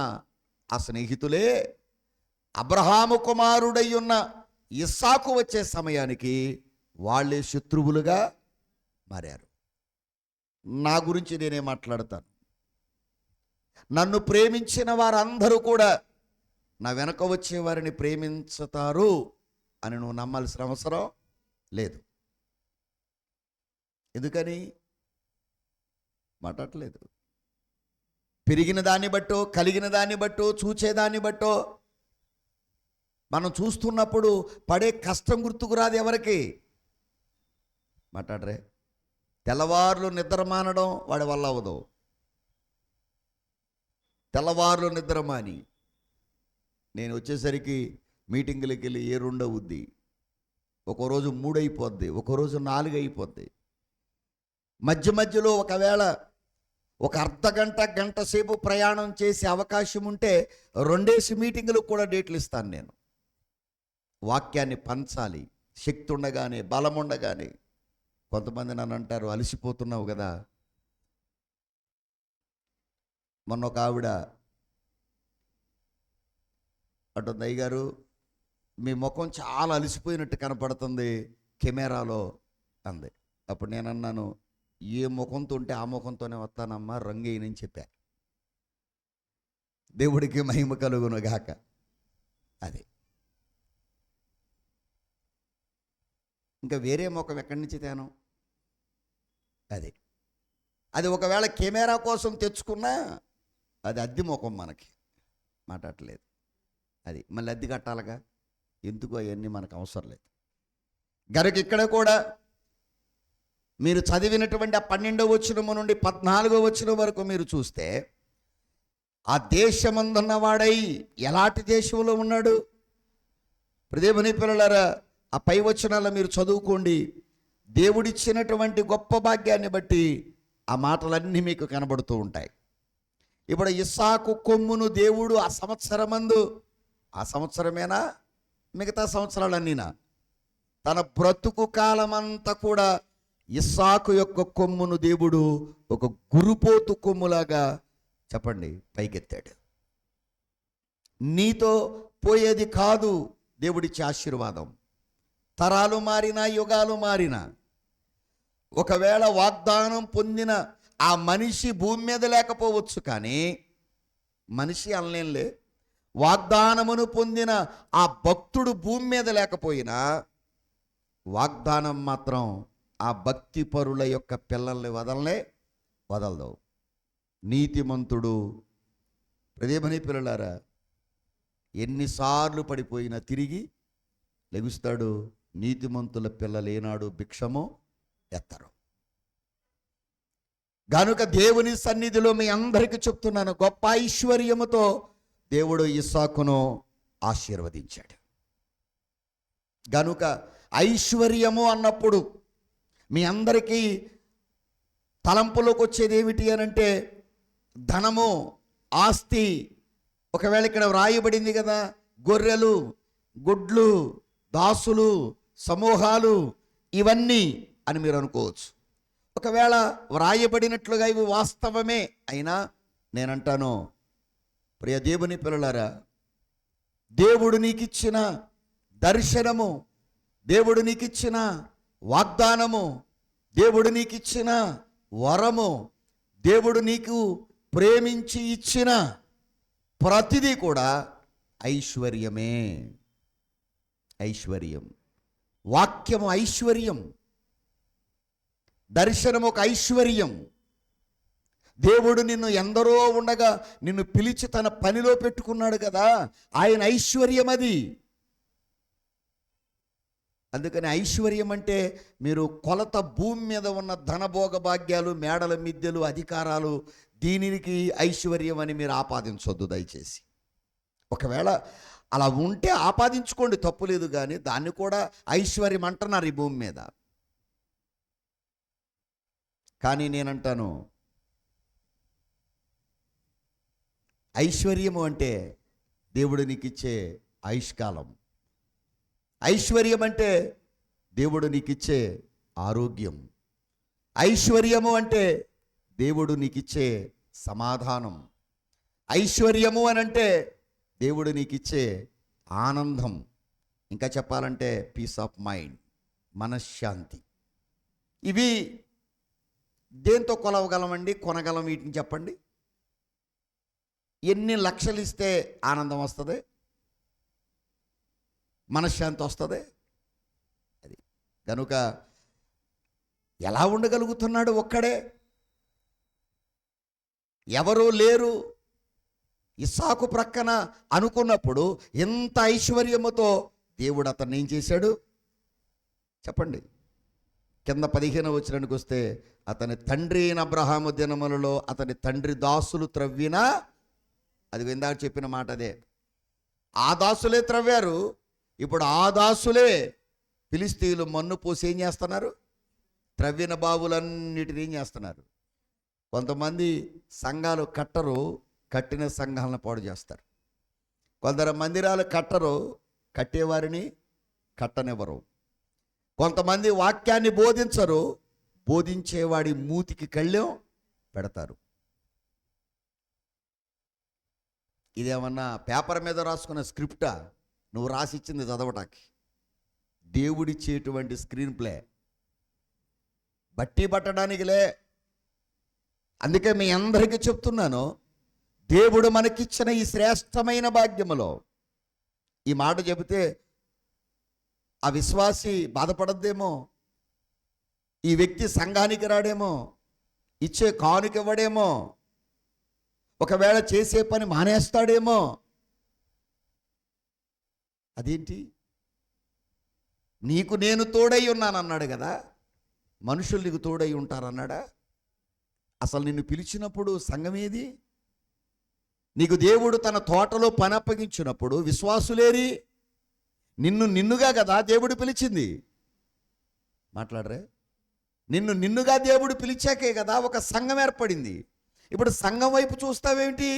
ఆ స్నేహితులే అబ్రహాము కుమారుడై ఉన్న ఇస్సాకు వచ్చే సమయానికి వాళ్ళే శత్రువులుగా మారారు. నా గురించి నేనే మాట్లాడతాను. నన్ను ప్రేమించిన వారందరూ కూడా నా వెనక వచ్చే వారిని ప్రేమించుతారు అని నువ్వు నమ్మాల్సిన అవసరం లేదు. ఎందుకని మాట్లాడలేదు? పెరిగిన దాన్ని బట్టో, కలిగిన దాన్ని బట్టో, చూచేదాన్ని బట్టో, మనం చూస్తున్నప్పుడు పడే కష్టం గుర్తుకు రాదు ఎవరికి? మాట్లాడరే. తెల్లవారులు నిద్ర మానడం వాడి వల్ల అవ్వదు. తెల్లవారులు నిద్ర మాని నేను వచ్చేసరికి మీటింగులకి వెళ్ళి 2 అవుద్ది, ఒక రోజు 3 అయిపోద్ది, ఒక రోజు 4 అయిపోద్ది. మధ్యలో ఒకవేళ ఒక అర్ధగంట గంట సేపు ప్రయాణం చేసే అవకాశం ఉంటే 2 మీటింగులు కూడా డేట్లు ఇస్తాను నేను. వాక్యాన్ని పంచాలి, శక్తి ఉండగానే, బలం ఉండగానే. కొంతమంది నన్ను అంటారు, అలసిపోతున్నావు కదా. మొన్న ఒక ఆవిడ అంటుంది, అయ్యగారు మీ ముఖం చాలా అలసిపోయినట్టు కనపడుతుంది కెమెరాలో అంది. అప్పుడు నేను అన్నాను, ఏ ముఖంతో ఉంటే ఆ ముఖంతోనే వస్తానమ్మా, రంగు వేయనని చెప్పా. దేవుడికి మహిమ కలుగును గాక. అది ఇంకా వేరే ముఖం ఎక్కడి నుంచి తేను? అది ఒకవేళ కెమెరా కోసం తెచ్చుకున్నా అది అద్దె ముఖం, మనకి మాట్లాడలేదు. అది మళ్ళీ అద్దె కట్టాలిగా, ఎందుకు అవన్నీ మనకు అవసరం లేదు. గనుక ఇక్కడ కూడా మీరు చదివినటువంటి ఆ 12వ వచనము నుండి 14వ వచనం వరకు మీరు చూస్తే, ఆ దేశమందున్నవాడై ఎలాంటి దేశంలో ఉన్నాడు? దేవుని పిల్లలారా, ఆ పై వచనాల్లో మీరు చదువుకోండి. దేవుడిచ్చినటువంటి గొప్ప భాగ్యాన్ని బట్టి ఆ మాటలన్నీ మీకు కనబడుతూ ఉంటాయి. ఇప్పుడు ఇస్సాకు కొమ్మును దేవుడు ఆ సంవత్సరమందు, ఆ సంవత్సరమేనా మిగతా సంవత్సరాలన్నీనా, తన బ్రతుకు కాలమంతా కూడా ఇస్సాకు యొక్క కొమ్మును దేవుడు ఒక గురుపోతు కొమ్ములాగా చెప్పండి పైకెత్తాడు. నీతో పోయేది కాదు దేవుడిచ్చే ఆశీర్వాదం. తరాలు మారినా, యుగాలు మారినా, ఒకవేళ వాగ్దానం పొందిన ఆ మనిషి భూమి మీద లేకపోవచ్చు, కానీ మనిషి అనలేంలే, వాగ్దానమును పొందిన ఆ భక్తుడు భూమి మీద లేకపోయినా వాగ్దానం మాత్రం ఆ భక్తి పరుల యొక్క పిల్లల్ని వదలదు. నీతిమంతుడు, ప్రదేమని పిల్లలారా, ఎన్నిసార్లు పడిపోయినా తిరిగి లెగుస్తాడు. నీతిమంతుల పిల్లలు ఏనాడు భిక్షము ఎత్తరు. గనుక దేవుని సన్నిధిలో మీ అందరికీ చెప్తున్నాను, గొప్ప ఐశ్వర్యముతో దేవుడు ఇస్సాకును ఆశీర్వదించాడు. గనుక ఐశ్వర్యము అన్నప్పుడు మీ అందరికీ తలంపులోకి వచ్చేది ఏమిటి అనంటే ధనము, ఆస్తి. ఒకవేళ ఇక్కడ వ్రాయబడింది కదా, గొర్రెలు, గుడ్లు, దాసులు, సమూహాలు, ఇవన్నీ అని మీరు అనుకోవచ్చు. ఒకవేళ వ్రాయబడినట్లుగా ఇవి వాస్తవమే అయినా నేనంటాను, ప్రియ దేవుని పిల్లలారా, దేవుడు నీకిచ్చిన దర్శనము, దేవుడు నీకిచ్చిన వాగ్దానము, దేవుడు నీకిచ్చిన వరము, దేవుడు నీకు ప్రేమించి ఇచ్చిన ప్రతిదీ కూడా ఐశ్వర్యమే. ఐశ్వర్యం, వాక్యము ఐశ్వర్యం, దర్శనం ఒక ఐశ్వర్యం. దేవుడు నిన్ను ఎందరో ఉండగా నిన్ను పిలిచి తన పనిలో పెట్టుకున్నాడు కదా, ఆయన ఐశ్వర్యం అది. అందుకని ఐశ్వర్యం అంటే మీరు కొలత భూమి మీద ఉన్న ధనభోగ భాగ్యాలు, మేడల మిద్దెలు, అధికారాలు, దీనికి ఐశ్వర్యం అని మీరు ఆపాదించొద్దు దయచేసి. ఒకవేళ అలా ఉంటే ఆపాదించుకోండి, తప్పులేదు, కానీ దాన్ని కూడా ఐశ్వర్యం అంటున్నారు ఈ భూమి మీద. కానీ నేనంటాను, ఐశ్వర్యము అంటే దేవుడు నీకు ఇచ్చే ఆయుష్కాలం. ఐశ్వర్యం అంటే దేవుడు నీకు ఇచ్చే ఆరోగ్యం. ఐశ్వర్యము అంటే దేవుడు నీకు ఇచ్చే సమాధానం. ఐశ్వర్యము అనంటే దేవుడు నీకు ఇచ్చే ఆనందం. ఇంకా చెప్పాలంటే పీస్ ఆఫ్ మైండ్, మనశ్శాంతి. ఇవి దేంతో కొలవగలమండి, కొనగలం? వీటిని చెప్పండి. ఎన్ని లక్షలు ఇస్తే ఆనందం వస్తుంది, మనశ్శాంతి వస్తుంది? అది కనుక ఎలా ఉండగలుగుతున్నాడు ఒక్కడే? ఎవరూ లేరు ఇస్సాకు ప్రక్కన అనుకున్నప్పుడు ఎంత ఐశ్వర్యముతో దేవుడు అతన్ని ఏం చేశాడు చెప్పండి. కింద 15వ వచనానికి వస్తే, అతని తండ్రి అయిన అబ్రహాము దినములలో అతని తండ్రి దాసులు త్రవ్వినా, అది ఇందాక చెప్పిన మాట అదే, ఆ దాసులే త్రవ్వారు. ఇప్పుడు ఆ దాసులే ఫిలిష్తీయులు మన్ను పోసి ఏం చేస్తున్నారు? త్రవ్విన బావులన్నిటిని ఏం చేస్తున్నారు? కొంతమంది సంఘాలు కట్టరు, కట్టిన సంఘాలను పాడు చేస్తారు. కొందరు మందిరాలు కట్టరు, కట్టేవారిని కట్టనివ్వరు. కొంతమంది వాక్యాన్ని బోధించరు, బోధించేవాడి మూతికి కళ్ళెం పెడతారు. ఇదేమన్నా పేపర్ మీద రాసుకున్న స్క్రిప్టా? నువ్వు రాసిచ్చింది చదవటానికి. దేవుడిచ్చేటువంటి స్క్రీన్ ప్లే బట్టి పట్టడానికిలే. అందుకే మీ అందరికీ చెప్తున్నాను, దేవుడు మనకిచ్చిన ఈ శ్రేష్టమైన భాగ్యములో ఈ మాట చెబితే ఆ విశ్వాసి బాధపడద్దేమో, ఈ వ్యక్తి సంఘానికి రాడేమో, ఇచ్చే కానుక ఇవ్వడేమో, ఒకవేళ చేసే పని మానేస్తాడేమో. అదేంటి? నీకు నేను తోడై ఉన్నాను అన్నాడు కదా, మనుషులు నీకు తోడై ఉంటారన్నాడా? అసలు నిన్ను పిలిచినప్పుడు సంఘం ఏది? నీకు దేవుడు తన తోటలో పని అప్పగించినప్పుడు విశ్వాసులేరి? నిన్నుగా కదా దేవుడు పిలిచింది. మాట్లాడరే? నిన్నుగా దేవుడు పిలిచాకే కదా ఒక సంఘం ఏర్పడింది. ఇప్పుడు సంఘం వైపు చూస్తావేంటి?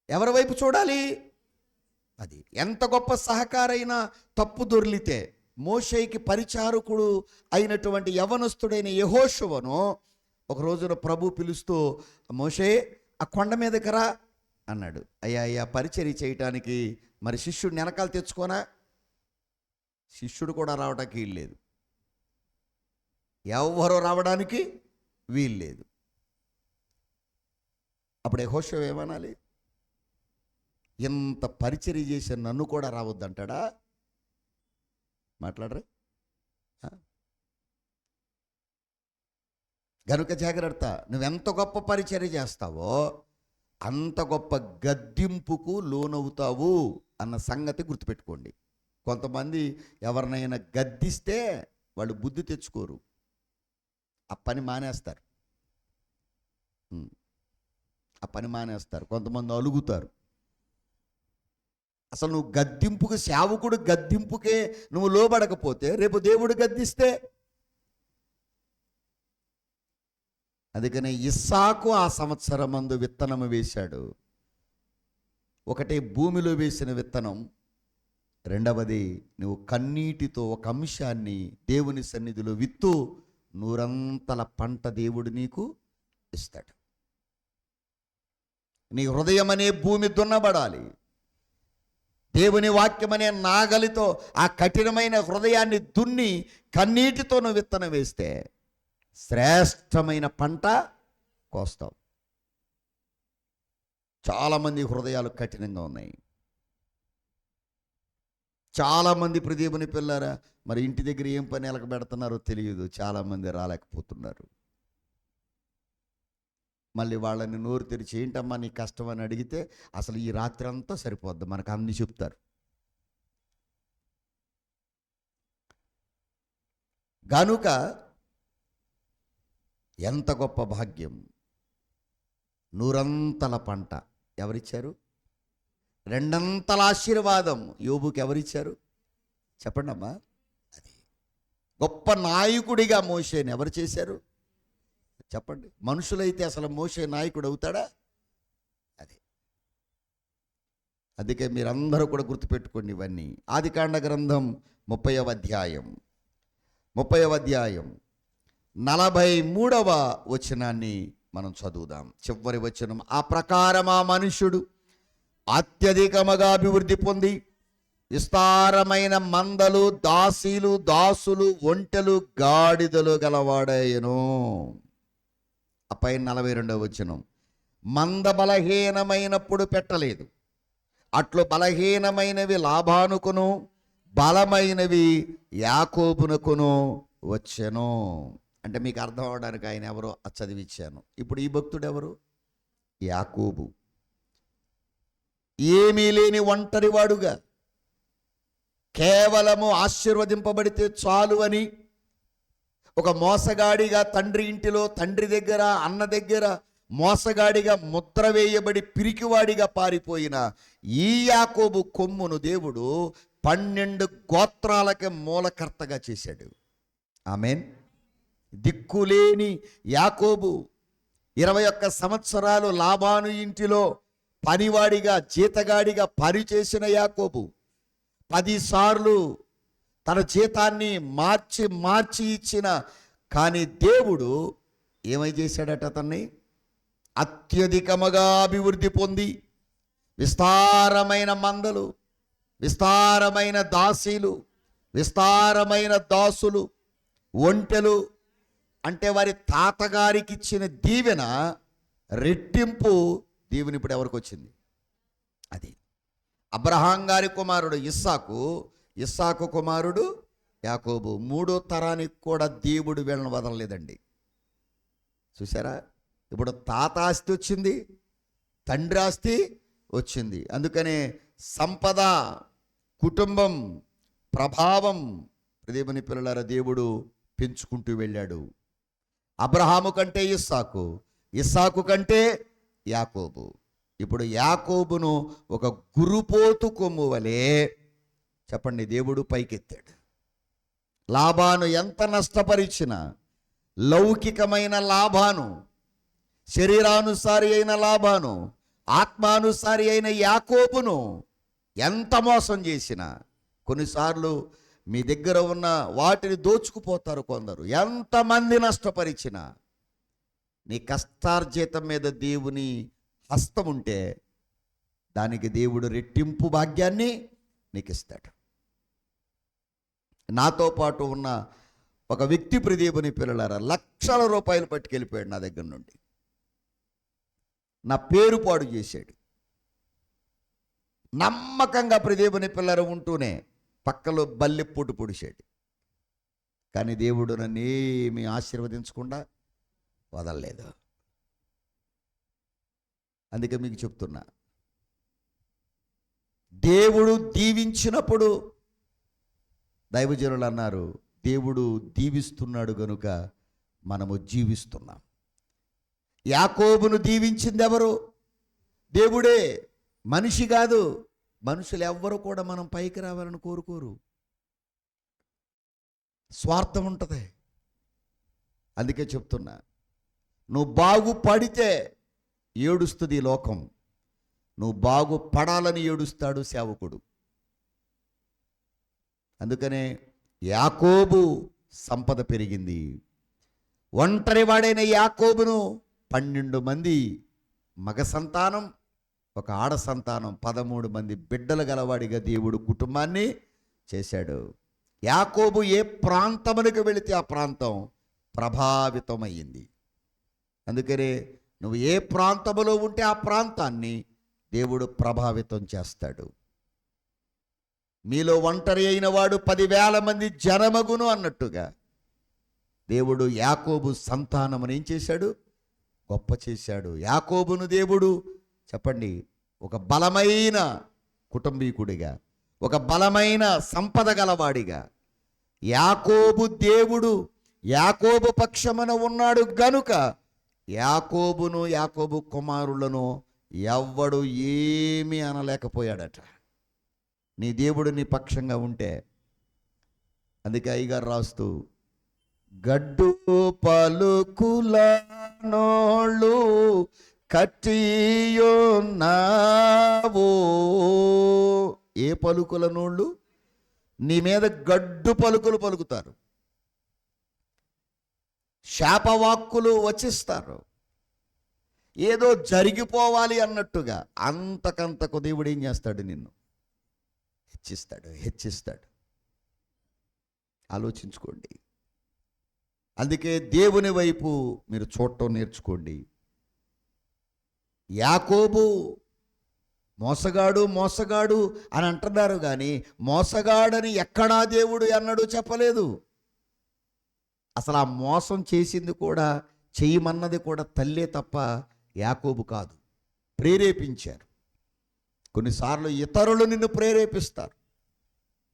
ఎవరి వైపు చూడాలి? అది ఎంత గొప్ప సహకారైనా తప్పు దొర్లితే, మోషేకి పరిచారకుడు అయినటువంటి యవనస్తుడైన యెహోషువను ఒక రోజున ప్రభు పిలుస్తూ, మోషే ఆ కొండ మీదకి రా అన్నాడు. అయ్యా పరిచర్య చేయటానికి మరి శిష్యుడిని వెనకాల తెచ్చుకోనా? శిష్యుడు కూడా రావడానికి వీల్లేదు, ఎవరు రావడానికి వీల్లేదు. అప్పుడు యెహోషువ ఏమనాలి? ఇంత పరిచర్య చేసే నన్ను కూడా రావద్దంటాడా? మాట్లాడరా? గనుక జాగ్రత్త, నువ్వెంత గొప్ప పరిచర్య చేస్తావో అంత గొప్ప గద్దింపుకు లోనవుతావు అన్న సంగతి గుర్తుపెట్టుకోండి. కొంతమంది ఎవరినైనా గద్దిస్తే వాళ్ళు బుద్ధి తెచ్చుకోరు, ఆ పని మానేస్తారు. కొంతమంది అలుగుతారు. అసలు నువ్వు గద్దింపుకు, సేవకుడు గద్దింపుకే నువ్వు లోబడకపోతే రేపు దేవుడు గద్దిస్తే. అందుకనే ఇస్సాకు ఆ సంవత్సరమందు విత్తనము వేశాడు. ఒకటి భూమిలో వేసిన విత్తనం, రెండవది నువ్వు కన్నీటితో ఒక అంశాన్ని దేవుని సన్నిధిలో విత్తు, నూరంతల పంట దేవుడు నీకు ఇస్తాడు. నీ హృదయం అనే భూమి దున్నబడాలి. దేవుని వాక్యం అనే నాగలితో ఆ కఠినమైన హృదయాన్ని దున్ని కన్నీటితో నువ్వు విత్తనం వేస్తే శ్రేష్టమైన పంట కోస్తావు. చాలామంది హృదయాలు కఠినంగా ఉన్నాయి. చాలామంది ప్రదీపుని పిల్లారా మరి ఇంటి దగ్గర ఏం పని ఎలకబెడుతున్నారో తెలియదు, చాలామంది రాలేకపోతున్నారు. మళ్ళీ వాళ్ళని నోరు తెరిచి ఏంటమ్మా నీ కష్టం అని అడిగితే అసలు ఈ రాత్రి అంతా సరిపోద్ది, మనకు అన్ని చెప్తారు. గనుక ఎంత గొప్ప భాగ్యం! నూరంతల పంట ఎవరిచ్చారు? రెండంతల ఆశీర్వాదం యోబుకి ఎవరిచ్చారు? చెప్పండి అమ్మా. అది గొప్ప నాయకుడిగా మోషేని ఎవరు చేశారు? చెప్పండి. మనుషులైతే అసలు మోషే నాయకుడు అవుతాడా? అది అందుకే మీరందరూ కూడా గుర్తుపెట్టుకోండి ఇవన్నీ. ఆదికాండ గ్రంథం 30వ అధ్యాయం 43వ వచనాన్ని మనం చదువుదాం. చివరి వచనం, ఆ ప్రకారం ఆ మనుష్యుడు అత్యధికముగా అభివృద్ధి పొంది విస్తారమైన మందలు, దాసీలు, దాసులు, ఒంటెలు, గాడిదలు గలవాడాయను. అపై 42వ వచనం, మంద బలహీనమైనప్పుడు పెట్టలేదు, అట్లు బలహీనమైనవి లాబానుకును బలమైనవి యాకోబునకును వచ్చెను. అంటే మీకు అర్థం అవడానికి ఆయన ఎవరో చదివిచ్చాను. ఇప్పుడు ఈ భక్తుడు ఎవరు? యాకోబు. ఏమీ లేని ఒంటరివాడుగా కేవలము ఆశీర్వదింపబడితే చాలు అని ఒక మోసగాడిగా తండ్రి ఇంటిలో, తండ్రి దగ్గర, అన్న దగ్గర మోసగాడిగా ముద్ర వేయబడి పిరికివాడిగా పారిపోయిన ఈ యాకోబు కొమ్మును దేవుడు 12 గోత్రాలకే మూలకర్తగా చేశాడు. ఆమేన్. దిక్కులేని యాకోబు 21 సంవత్సరాలు లాబాను ఇంటిలో పనివాడిగా, జీతగాడిగా పనిచేసిన యాకోబు 10 సార్లు తన జీతాన్ని మార్చి ఇచ్చిన, కానీ దేవుడు ఏమై చేశాడట? అతన్ని అత్యధికముగా అభివృద్ధి పొంది విస్తారమైన మందలు, విస్తారమైన దాసీలు, విస్తారమైన దాసులు, ఒంటెలు, అంటే వారి తాతగారికి ఇచ్చిన దీవెన రెట్టింపు దీవెన ఇప్పుడు ఎవరికి వచ్చింది? అది అబ్రహాం గారి కుమారుడు ఇస్సాకు, ఇస్సాకు కుమారుడు యాకోబు. 3వ తరానికి కూడా దేవుడు వీళ్ళని వదలలేదండి. చూసారా? ఇప్పుడు తాత ఆస్తి వచ్చింది, తండ్రి ఆస్తి వచ్చింది. అందుకనే సంపద, కుటుంబం, ప్రభావం దేవుని పిల్లలారా దేవుడు పెంచుకుంటూ వెళ్ళాడు. అబ్రహాము కంటే ఇస్సాకు, ఇస్సాకు కంటే యాకోబు. ఇప్పుడు యాకోబును ఒక గురుపోతు కొమ్ము వలె చెప్పండి దేవుడు పైకెత్తాడు. లాబాను ఎంత నష్టపరిచినా, లౌకికమైన లాభాను శరీరానుసారి అయిన లాబాను, ఆత్మానుసారి అయిన యాకోబును ఎంత మోసం చేసినా, కొన్నిసార్లు మీ దగ్గర ఉన్న వాటిని దోచుకుపోతారు కొందరు. ఎంతమంది నష్టపరిచినా నీ కష్టార్జితం మీద దేవుని హస్తం ఉంటే దానికి దేవుడు రెట్టింపు భాగ్యాన్ని నీకు ఇస్తాడు. నాతో పాటు ఉన్న ఒక వ్యక్తి, ప్రదీపుని పిల్లలారా, లక్షల రూపాయలు పట్టుకెళ్ళిపోయాడు నా దగ్గర నుండి. నా పేరు పాడు చేశాడు. నమ్మకంగా ప్రదీపుని పిల్లలు ఉంటూనే పక్కలో బల్లెప్పుడు పొడిచాడు. కానీ దేవుడు నన్ను ఏమీ ఆశీర్వదించకుండా వదలలేదు. అందుకే మీకు చెప్తున్నా, దేవుడు దీవించినప్పుడు దైవజనులు అన్నారు, దేవుడు దీవిస్తున్నాడు గనుక మనము జీవిస్తున్నాం. యాకోబును దీవించింది ఎవరు? దేవుడే, మనిషి కాదు. మనుషులు ఎవ్వరు కూడా మనం పైకి రావాలని కోరుకోరు. స్వార్థం ఉంటుంది. అందుకే చెప్తున్నా, నువ్వు బాగుపడితే ఏడుస్తుంది ఈ లోకం, నువ్వు బాగుపడాలని ఏడుస్తాడు సేవకుడు. అందుకనే యాకోబు సంపద పెరిగింది. ఒంటరి వాడైన యాకోబును 12 మంది మగ సంతానం, ఒక ఆడ సంతానం, 13 మంది బిడ్డలు గలవాడిగా దేవుడు కుటుంబాన్ని చేశాడు. యాకోబు ఏ ప్రాంతమునికి వెళితే ఆ ప్రాంతం ప్రభావితమయ్యింది. అందుకనే నువ్వు ఏ ప్రాంతంలో ఉంటే ఆ ప్రాంతాన్ని దేవుడు ప్రభావితం చేస్తాడు. మీలో ఒంటరి అయిన వాడు 10,000 మంది జనమగును అన్నట్టుగా దేవుడు యాకోబు సంతానమును ఏం చేశాడు? గొప్ప చేశాడు. యాకోబును దేవుడు, చెప్పండి, ఒక బలమైన కుటుంబీకుడిగా, ఒక బలమైన సంపద గలవాడిగా, యాకోబు దేవుడు యాకోబు పక్షమున ఉన్నాడు గనుక యాకోబును, యాకోబు కుమారులను ఎవ్వడు ఏమీ అనలేకపోయాడట. నీ దేవుడు నీ పక్షంగా ఉంటే. అందుకే అయ్యగారు రాస్తూ, గడ్డు పలుకుల నోళ్ళు కట్టియున్నావు. ఏ పలుకుల నోళ్ళు? నీ మీద గడ్డు పలుకులు పలుకుతారు, శాపవాక్కులు వచిస్తారు. ఏదో జరిగిపోవాలి అన్నట్టుగా అంతకంతకు దేవుడు ఏం చేస్తాడు? నిన్ను హెచ్చిస్తాడు. ఆలోచించుకోండి. అందుకే దేవుని వైపు మీరు చూడటం నేర్చుకోండి. యాకోబు మోసగాడు అని అంటున్నారు, కానీ మోసగాడని ఎక్కడా దేవుడు అన్నాడు చెప్పలేదు. అసలు ఆ మోసం చేసింది కూడా, చేయమన్నది కూడా తల్లే తప్ప యాకోబు కాదు. ప్రేరేపించారు. కొన్నిసార్లు ఇతరులు నిన్ను ప్రేరేపిస్తారు.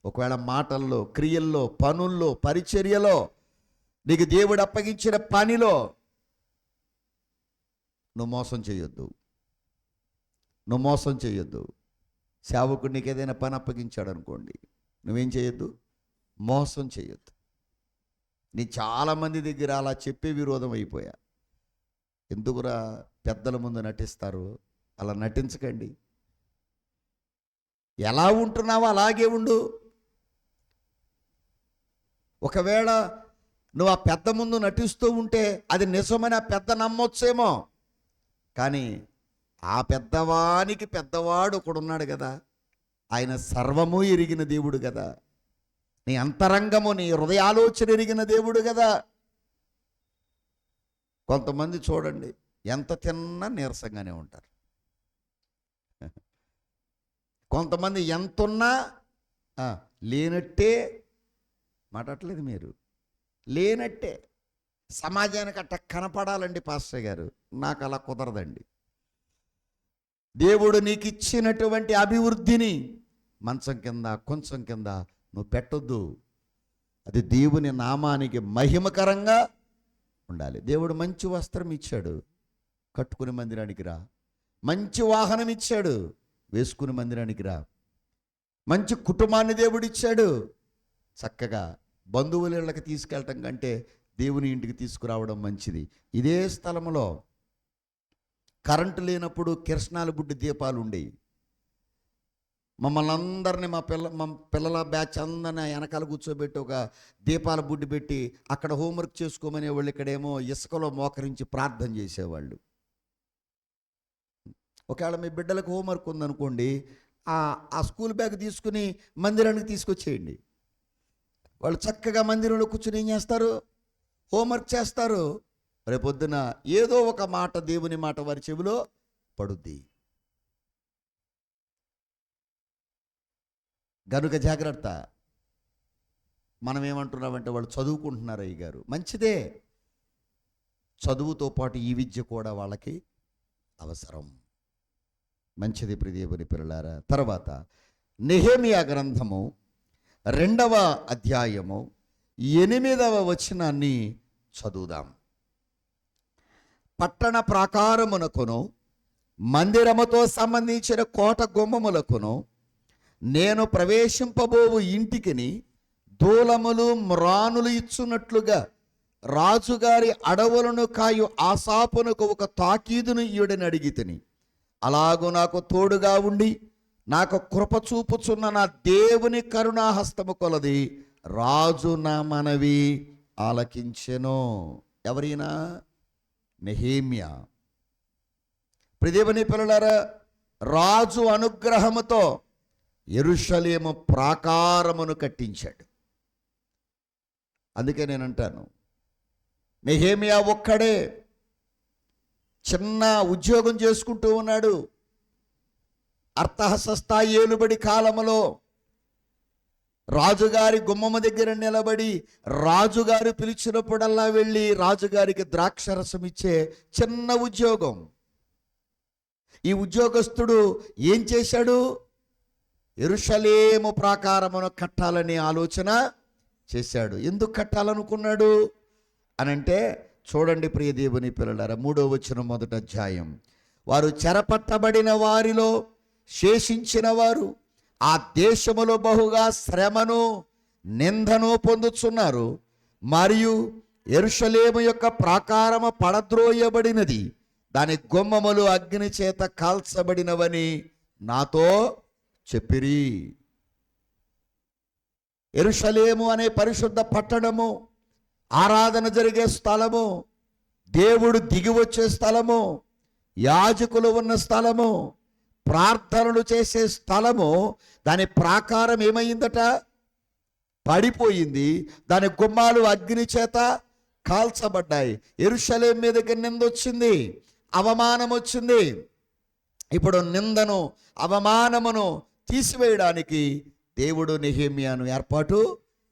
ఒకవేళ మాటల్లో, క్రియల్లో, పనుల్లో, పరిచర్యలో, నీకు దేవుడు అప్పగించిన పనిలో నువ్వు మోసం చేయొద్దు. సేవకుడు నీకు ఏదైనా పని అప్పగించాడు అనుకోండి, నువ్వేం చేయొద్దు? మోసం చేయొద్దు. నీ చాలామంది దగ్గర అలా చెప్పే విరోధం అయిపోయా. ఎందుకురా పెద్దల ముందు నటిస్తారు? అలా నటించకండి. ఎలా ఉంటున్నావో అలాగే ఉండు. ఒకవేళ నువ్వు ఆ పెద్ద ముందు నటిస్తూ ఉంటే అది నిజమని ఆ పెద్ద నమ్మొచ్చేమో, కానీ ఆ పెద్దవానికి పెద్దవాడు ఒకడున్నాడు కదా, ఆయన సర్వము ఎరిగిన దేవుడు కదా, నీ అంతరంగము, నీ హృదయాలోచన ఎరిగిన దేవుడు కదా. కొంతమంది చూడండి, ఎంత తిన్నా నీరసంగానే ఉంటారు. కొంతమంది ఎంతున్నా లేనట్టే మాట్లాడలేదు. మీరు లేనట్టే. సమాజానికి అట్ట కనపడాలండి పాస్టర్ గారు, నాకు అలా కుదరదండి. దేవుడు నీకు ఇచ్చినటువంటి అభివృద్ధిని మంచం కింద, కొంచెం కింద నువ్వు పెట్టొద్దు. అది దేవుని నామానికి మహిమకరంగా ఉండాలి. దేవుడు మంచి వస్త్రం ఇచ్చాడు, కట్టుకుని మందిరానికి రా. మంచి వాహనం ఇచ్చాడు, వేసుకుని మందిరానికి రా. మంచి కుటుంబాన్ని దేవుడు ఇచ్చాడు, చక్కగా బంధువుల ఇళ్ళకి తీసుకెళ్ళటం కంటే దేవుని ఇంటికి తీసుకురావడం మంచిది. ఇదే స్థలంలో కరెంటు లేనప్పుడు కిరసనాల బుడ్డి దీపాలు ఉండేవి. మమ్మల్ని అందరినీ మా పిల్లల బ్యాచ్ అందరినీ వెనకాల కూర్చోబెట్టి ఒక దీపాల బుడ్డి పెట్టి అక్కడ హోంవర్క్ చేసుకోమనే వాళ్ళు ఇక్కడేమో ఇసుకలో మోకరించి ప్రార్థన చేసేవాళ్ళు. ఒకవేళ మీ బిడ్డలకు హోంవర్క్ ఉందనుకోండి, ఆ స్కూల్ బ్యాగ్ తీసుకుని మందిరానికి తీసుకొచ్చేయండి. వాళ్ళు చక్కగా మందిరంలో కూర్చొని ఏం చేస్తారు? హోంవర్క్ చేస్తారు. రేపొద్దున ఏదో ఒక మాట, దేవుని మాట వారి చెవిలో పడుద్ది. గనుక జాగ్రత్త. మనం ఏమంటున్నామంటే వాళ్ళు చదువుకుంటున్నారు అయ్య గారు, మంచిదే. చదువుతో పాటు ఈ విద్య కూడా వాళ్ళకి అవసరం. మంచిది ప్రియదేవుని పిల్లలారా. తర్వాత నెహెమియా గ్రంథము 2వ అధ్యాయము 8వ వచనాన్ని చదువుదాం. పట్టణ ప్రాకారమునకును మందిరముతో సంబంధించిన కోట గుమ్మములకును నేను ప్రవేశింపబోవు ఇంటికిని దూలములు మ్రానులు ఇచ్చున్నట్లుగా రాజుగారి అడవులను కాయు ఆసాపునకు ఒక తాకీదును ఈడని అడిగితిని. అలాగూ నాకు తోడుగా ఉండి నాకు కృప చూపుచున్న నా దేవుని కరుణాహస్తము కొలది రాజు నా మనవి ఆలకించెను. ఎవరైనా? నెహెమియా. ప్రియదేవుని పిల్లలారా, రాజు అనుగ్రహముతో యెరూషలేము ప్రాకారమును కట్టించాడు. అందుకే నేను అంటాను, నెహెమియా ఒక్కడే చిన్న ఉద్యోగం చేసుకుంటూ ఉన్నాడు. అర్తహషస్త ఏలుబడి కాలములో రాజుగారి గుమ్మము దగ్గర నిలబడి రాజుగారు పిలిచినప్పుడల్లా వెళ్ళి రాజుగారికి ద్రాక్షరసం ఇచ్చే చిన్న ఉద్యోగం. ఈ ఉద్యోగస్తుడు ఏం చేశాడు? యెరూషలేము ప్రాకారమును కట్టాలనే ఆలోచన చేశాడు. ఎందుకు కట్టాలనుకున్నాడు అనంటే చూడండి ప్రియ దేవుని పిల్లలారా, 3వ వచనం 1వ అధ్యాయం. వారు చెరపట్టబడిన వారిలో శేషించిన వారు ఆ దేశములో బహుగా శ్రమను నిందను పొందుచున్నారు. మరియు యెరూషలేము యొక్క ప్రాకారము పడద్రోయబడినది, దాని గుమ్మములు అగ్ని చేత కాల్చబడినవని నాతో చెప్పిరి. యెరూషలేము అనే పరిశుద్ధ పట్టణము, ఆరాధన జరిగే స్థలము, దేవుడు దిగి వచ్చే స్థలము, యాజకులు ఉన్న స్థలము, ప్రార్థనలు చేసే స్థలము, దాని ప్రాకారం ఏమైందట? పడిపోయింది. దాని గుమ్మాలు అగ్ని చేత కాల్చబడ్డాయి. యెరూషలేము మీదకి నిందొచ్చింది, అవమానం వచ్చింది. ఇప్పుడు నిందను, అవమానమును తీసివేయడానికి దేవుడు నెహెమియాను ఏర్పాటు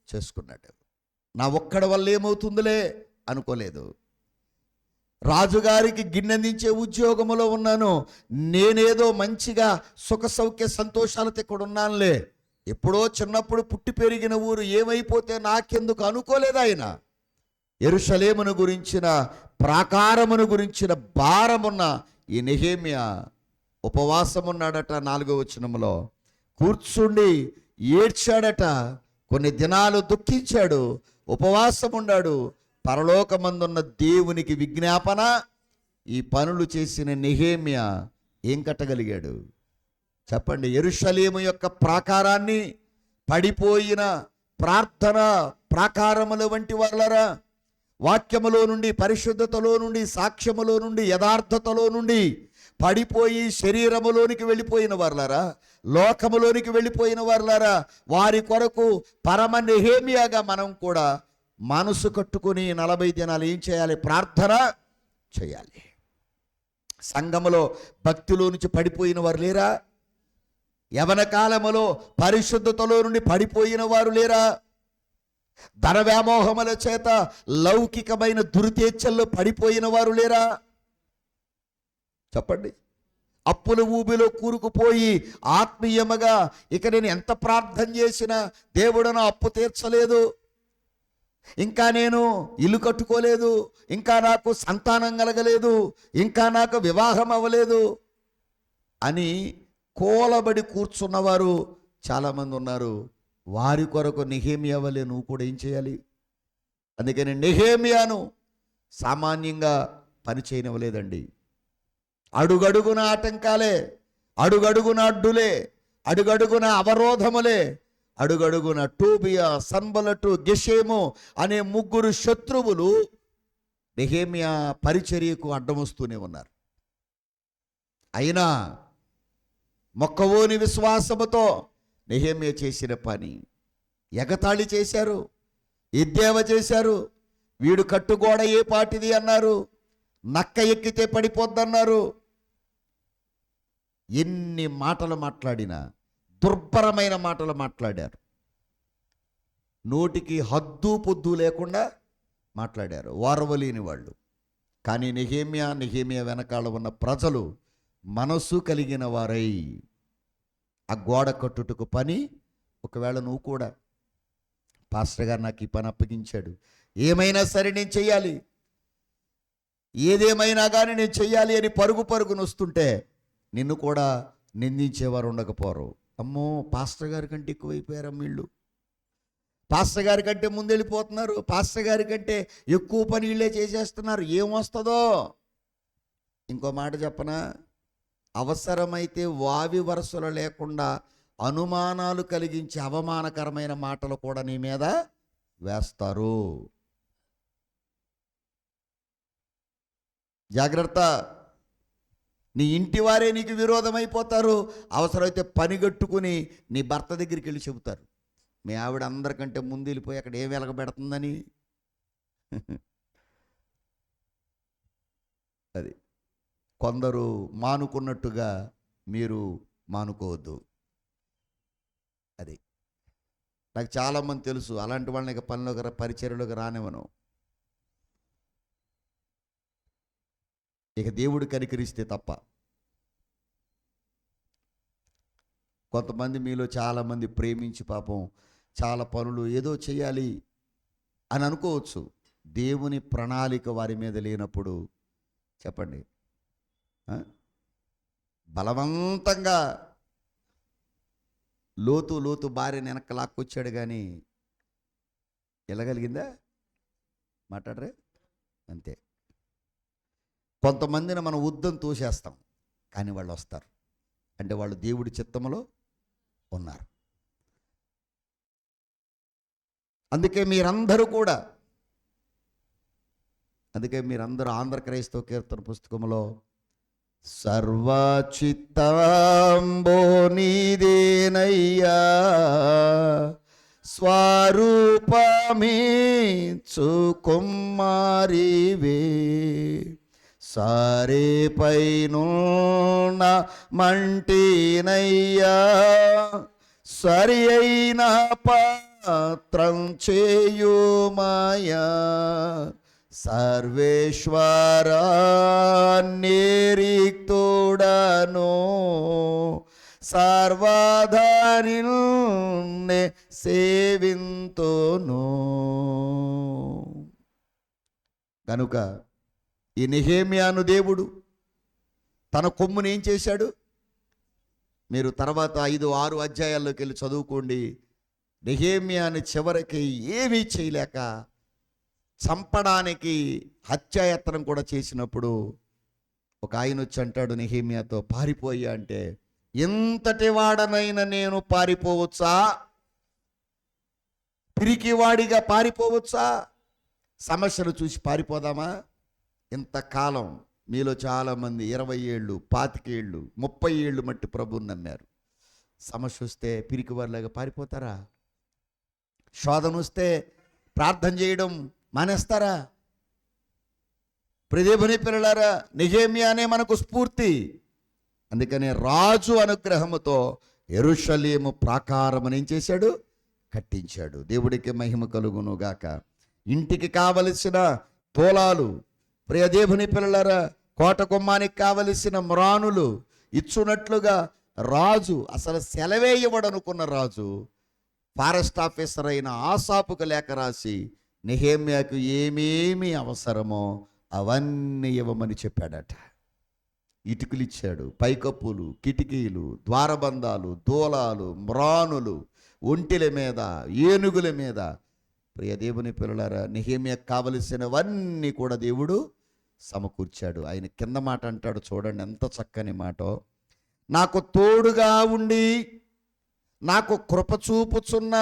చేసుకున్నాడు. నా ఒక్కడి వల్ల ఏమవుతుందిలే అనుకోలేదు. రాజుగారికి గిన్నెందించే ఉద్యోగములో ఉన్నాను, నేనేదో మంచిగా సుఖ సౌఖ్య సంతోషాలతో ఇక్కడ ఉన్నానులే, ఎప్పుడో చిన్నప్పుడు పుట్టి పెరిగిన ఊరు ఏమైపోతే నాకెందుకు అనుకోలేదు ఆయన. యెరూషలేమును గురించిన, ప్రాకారమును గురించిన భారమున్న ఈ నెహెమియా ఉపవాసం ఉన్నాడట. 4వ వచనములో కూర్చుండి ఏడ్చాడట. కొన్ని దినాలు దుఃఖించాడు, ఉపవాసం ఉన్నాడు. పరలోకమందున్న దేవునికి విజ్ఞాపన ఈ పనులు చేసిన నెహెమియా ఏం కట్టగలిగాడు చెప్పండి? యెరూషలేము యొక్క ప్రాకారాన్ని, పడిపోయిన ప్రార్థన ప్రాకారముల వంటి వాళ్ళరా, వాక్యములో నుండి, పరిశుద్ధతలో నుండి, సాక్ష్యములో నుండి, యథార్థతలో నుండి పడిపోయి శరీరములోనికి వెళ్ళిపోయిన వారులారా, లోకములోనికి వెళ్ళిపోయిన వారులారా, వారి కొరకు పరమ నెహెమియాగా మనం కూడా మనసు కట్టుకుని 40 దినాలు ఏం చేయాలి? ప్రార్థన చేయాలి. సంఘములో భక్తిలో నుంచి పడిపోయిన వారు లేరా? యవన కాలములో పరిశుద్ధతలో నుండి పడిపోయిన వారు లేరా? ధన వ్యామోహముల చేత లౌకికమైన దురితేచ్ఛల్లో పడిపోయిన వారు లేరా? చెప్పండి. అప్పుల ఊబిలో కూరుకుపోయి ఆత్మీయముగా ఇక నేను ఎంత ప్రార్థన చేసినా దేవుడు నా అప్పు తీర్చలేదు, ఇంకా నేను ఇల్లు కట్టుకోలేదు, ఇంకా నాకు సంతానం కలగలేదు, ఇంకా నాకు వివాహం అవ్వలేదు అని కోలబడి కూర్చున్నవారు చాలామంది ఉన్నారు. వారి కొరకు నెహెమియా వలె నువ్వు కూడా ఏం చేయాలి? అందుకని నెహెమియాను సామాన్యంగా పని చేయనివ్వలేదండి. అడుగడుగున ఆటంకాలే, అడుగడుగున అడ్డులే, అడుగడుగున అవరోధములే, అడుగడుగున టోబియా, సన్బలటు, గెషేము అనే ముగ్గురు శత్రువులు నెహెమ్యా పరిచర్యకు అడ్డం వస్తూనే ఉన్నారు. అయినా మొక్కవోని విశ్వాసముతో నెహెమ్యా చేసిన పని, ఎగతాళి చేశారు, ఎద్దేవ చేశారు. వీడు కట్టుగోడ ఏ పాటిది అన్నారు, నక్క ఎక్కితే పడిపోద్దన్నారు. ఎన్ని మాటలు మాట్లాడినా, దుర్భరమైన మాటలు మాట్లాడారు. నోటికి హద్దు పొద్దు లేకుండా మాట్లాడారు, వారవలేని వాళ్ళు. కానీ నెహెమ్యా వెనకాల ఉన్న ప్రజలు మనసు కలిగిన వారై ఆ గోడ కట్టుటకు పని. ఒకవేళ నువ్వు కూడా, పాస్టర్ గారు నాకు ఈ పని అప్పగించాడు, ఏమైనా సరే నేను చెయ్యాలి, ఏదేమైనా కానీ నేను చెయ్యాలి అని పరుగు పరుగును వస్తుంటే నిన్ను కూడా నిందించేవారు ఉండకపోరు. అమ్మో, పాస్టర్ గారి కంటే ఎక్కువైపోయారు వీళ్ళు, పాస్టర్ గారి కంటే ముందెళ్ళిపోతున్నారు, పాస్టర్ గారి కంటే ఎక్కువ పని వీళ్ళే చేసేస్తున్నారు, ఏమొస్తుందో. ఇంకో మాట చెప్పనా, అవసరమైతే వావి వరసలు లేకుండా అనుమానాలు కలిగించి అవమానకరమైన మాటలు కూడా నీ మీద వేస్తారు. జాగ్రత్త. నీ ఇంటి వారే నీకు విరోధమైపోతారు. అవసరమైతే పనిగట్టుకుని నీ భర్త దగ్గరికి వెళ్ళి చెబుతారు, మీ ఆవిడ అందరికంటే ముందు వెళ్ళిపోయి అక్కడ ఏం వెలగబెడుతుందని. అది కొందరు మానుకున్నట్టుగా మీరు మానుకోవద్దు. అది నాకు చాలామంది తెలుసు, అలాంటి వాళ్ళని ఇక పనిలోకి పరిచర్యలోకి రానివ్వను. ఇక దేవుడు కనికరిస్తే తప్ప. కొంతమంది మీలో చాలామంది ప్రేమించి పాపం చాలా పనులు ఏదో చేయాలి అని అనుకోవచ్చు. దేవుని ప్రణాళిక వారి మీద లేనప్పుడు చెప్పండి, బలవంతంగా లోతు భార్యని వెనక్కి లాక్కొచ్చాడు కానీ వెళ్ళగలిగిందా? మాట్లాడరే? అంతే. కొంతమందిని మనం ఉద్దం తోసేస్తాం, కానీ వాళ్ళు వస్తారు. అంటే వాళ్ళు దేవుడి చిత్తములో ఉన్నారు. అందుకే మీరందరూ ఆంధ్ర క్రైస్తవ కీర్తన పుస్తకంలో సర్వచిత్తంబో నీదేనయ్యా, స్వరూపమీచు కుమారివే, సారే పైనున్న మంటినయ్యా, సరి అయిన పాత్రం చేయుమాయా, సర్వేశ్వరా నిరిక్తుడను, సర్వధానిల్నే సేవింతును. కనుక ఈ నెహెమ్యాను దేవుడు తన కొమ్ముని ఏం చేశాడు? మీరు తర్వాత 5-6 అధ్యాయాల్లోకి వెళ్ళి చదువుకోండి. నెహెమ్యాని చివరికి ఏమీ చేయలేక చంపడానికి హత్యాయత్నం కూడా చేసినప్పుడు ఒక ఆయన వచ్చి అంటాడు నెహెమ్యాతో, పారిపోయా అంటే, ఎంతటి వాడనైనా నేను పారిపోవచ్చా? పిరికివాడిగా పారిపోవచ్చా? సమస్యలు చూసి పారిపోదామా? ఇంతకాలం మీలో చాలామంది 20 ఏళ్ళు, 25 ఏళ్ళు, 30 ఏళ్ళు మట్టి ప్రభువుని నమ్మారు. సమస్య వస్తే పిరికివారిలాగా పారిపోతారా? శోధన వస్తే ప్రార్థన చేయడం మానేస్తారా? ప్రియదేవుని పిల్లలారా, నెహెమ్యానే మనకు స్ఫూర్తి. అందుకనే రాజు అనుగ్రహముతో యెరూషలేము ప్రాకారమును ఏం చేశాడు? కట్టించాడు. దేవుడికి మహిమ కలుగును గాక. ఇంటికి కావలసిన తోలాలు, ప్రియదేవుని పిల్లలారా, కోట గుమ్మానికి కావలసిన మ్రానులు ఇచ్చున్నట్లుగా రాజు, అసలు సెలవే ఇవ్వడనుకున్న రాజు, ఫారెస్ట్ ఆఫీసర్ అయిన ఆసాపుకు లేఖ రాసి నెహెమ్యాకు ఏమేమి అవసరమో అవన్నీ ఇవ్వమని చెప్పాడట. ఇటుకలు ఇచ్చాడు, పైకప్పులు, కిటికీలు, ద్వారబంధాలు, దూలాలు, మ్రానులు, ఒంటెల మీద, ఏనుగుల మీద. ప్రియ దేవుని పిల్లలారా, నెహెమ్యాకు కావలసినవన్నీ కూడా దేవుడు సమకూర్చాడు. ఆయన కింద మాట అంటాడు, చూడండి ఎంత చక్కని మాటో. నాకు తోడుగా ఉండి నాకు కృప చూపుచున్న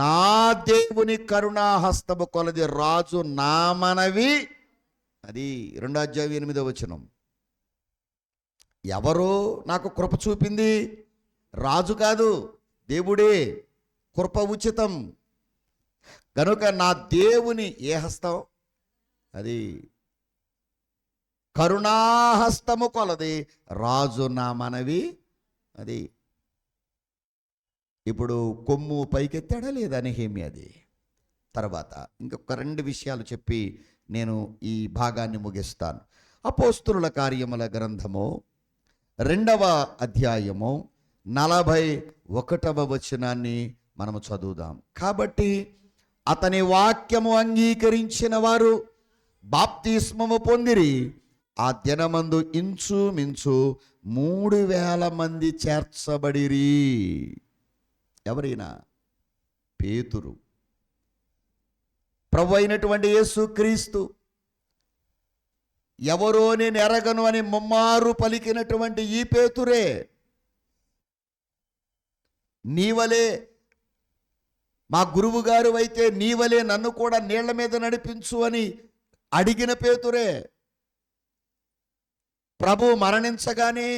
నా దేవుని కరుణాహస్తము కొలది రాజు నా మనవి. అది 2వ అధ్యాయం 8వ వచనం. ఎవరు నాకు కృప చూపింది? రాజు కాదు, దేవుడే. కృప ఉచితం కనుక నా దేవుని ఏ హస్తం? అది కరుణాహస్తము కొలది రాజు నా మనవి. అది ఇప్పుడు కొమ్ము పైకెత్తాడా లేదా నెహెమ్యా? అది తర్వాత ఇంకొక 2 విషయాలు చెప్పి నేను ఈ భాగాన్ని ముగిస్తాను. అపోస్తలుల కార్యముల గ్రంథము 2వ అధ్యాయము 41వ వచనాన్ని మనము చదువుదాం. కాబట్టి అతని వాక్యము అంగీకరించిన వారు బాప్తిస్మము పొందిరి. ఆ దినమందు ఇంచుమించు 3000 మంది చేర్చబడిరి. ఎవరైనా? పేతురు. ప్రభు అయినటువంటి యేసుక్రీస్తు ఎవరో నేను ఎరగను అని ముమ్మారు పలికినటువంటి ఈ పేతురే, నీవలే మా గురువు గారు అయితే నీవలే నన్ను కూడా నీళ్ల మీద నడిపించు అని అడిగిన పేతురే, ప్రభు మరణించగానే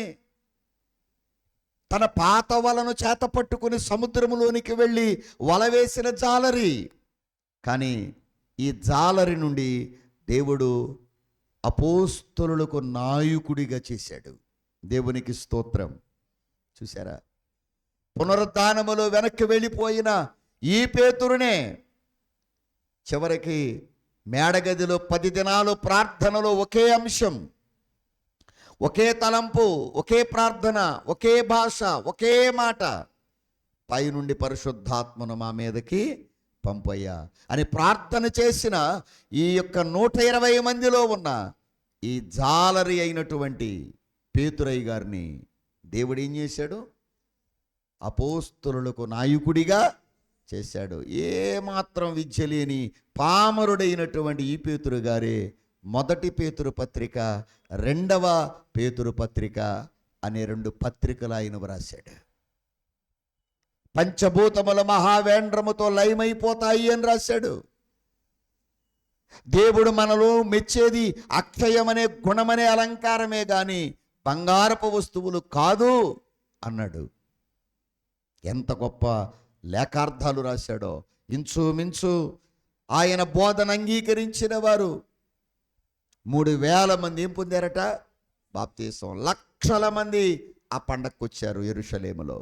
తన పాత వలను చేత పట్టుకుని సముద్రములోనికి వెళ్ళి వల వేసిన జాలరి. కానీ ఈ జాలరి నుండి దేవుడు అపోస్తలులకు నాయకుడిగా చేశాడు. దేవునికి స్తోత్రం. చూసారా? పునరుద్ధానములో వెనక్కి వెళ్ళిపోయిన ఈ పేతురునే చివరికి మేడగదిలో 10 దినాలు ప్రార్థనలో ఒకే అంశం, ఒకే తలంపు, ఒకే ప్రార్థన, ఒకే భాష, ఒకే మాట, పైనుండి పరిశుద్ధాత్మను మా మీదకి పంపయ్యా అని ప్రార్థన చేసిన ఈ యొక్క 120 మందిలో ఉన్న ఈ జాలరి అయినటువంటి పేతురయ్య గారిని దేవుడు ఏం చేశాడు? అపోస్తలులకు నాయకుడిగా చేశాడు. ఏమాత్రం విద్య లేని పామరుడైనటువంటి ఈ పేతురు గారే 1 పేతురు పత్రిక, 2వ పేతురు పత్రిక అనే 2 పత్రికలు ఆయన వ్రాశాడు. పంచభూతముల మహావేంద్రముతో లయమైపోతాయి అని రాశాడు. దేవుడు మనలో మెచ్చేది అక్షయమనే గుణమనే అలంకారమే గాని బంగారపు వస్తువులు కాదు అన్నాడు. ఎంత గొప్ప లేఖార్థాలు రాశాడో. ఇంచుమించు ఆయన బోధన అంగీకరించిన వారు 3000 మంది ఏం పొందారట? బాప్తీసం. లక్షల మంది ఆ పండగకు వచ్చారు యెరూషలేములో.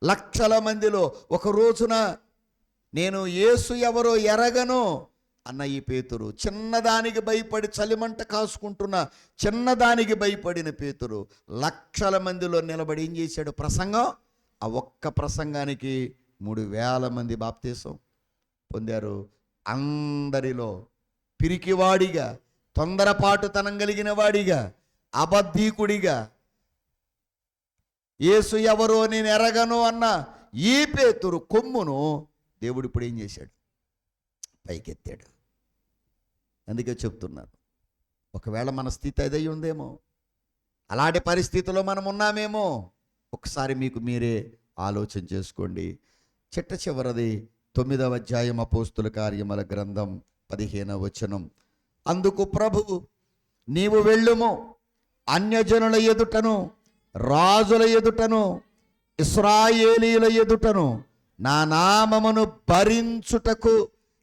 లక్షల మందిలో ఒక రోజున నేను యేసు ఎవరో ఎరగను అన్న ఈ పేతురు, చిన్నదానికి భయపడి చలిమంట కాసుకుంటున్న చిన్నదానికి భయపడిన పేతురు లక్షల మందిలో నిలబడి ఏం చేశాడు? ప్రసంగం. ఆ ఒక్క ప్రసంగానికి 3000 మంది బాప్తీసం పొందారు. అందరిలో పిరికివాడిగా, తొందరపాటుతనం కలిగిన వాడిగా, అబద్ధీకుడిగా, యేసు ఎవరో నేను ఎరగను అన్న ఈ పేతురు కొమ్మును దేవుడు ఇప్పుడు ఏం చేశాడు? పైకెత్తాడు. అందుకే చెప్తున్నాను, ఒకవేళ మన స్థితి అదై ఉందేమో, అలాంటి పరిస్థితిలో మనం ఉన్నామేమో, ఒకసారి మీకు మీరే ఆలోచన చేసుకోండి. చిట్ట చివరిది 9వ అధ్యాయం అపోస్తుల కార్యముల గ్రంథం 15వ వచనం. అందుకు ప్రభువు, నీవు వెళ్ళుము, అన్యజనుల ఎదుటను రాజుల ఎదుటను ఇశ్రాయేలీయుల ఎదుటను నా నామమును భరించుటకు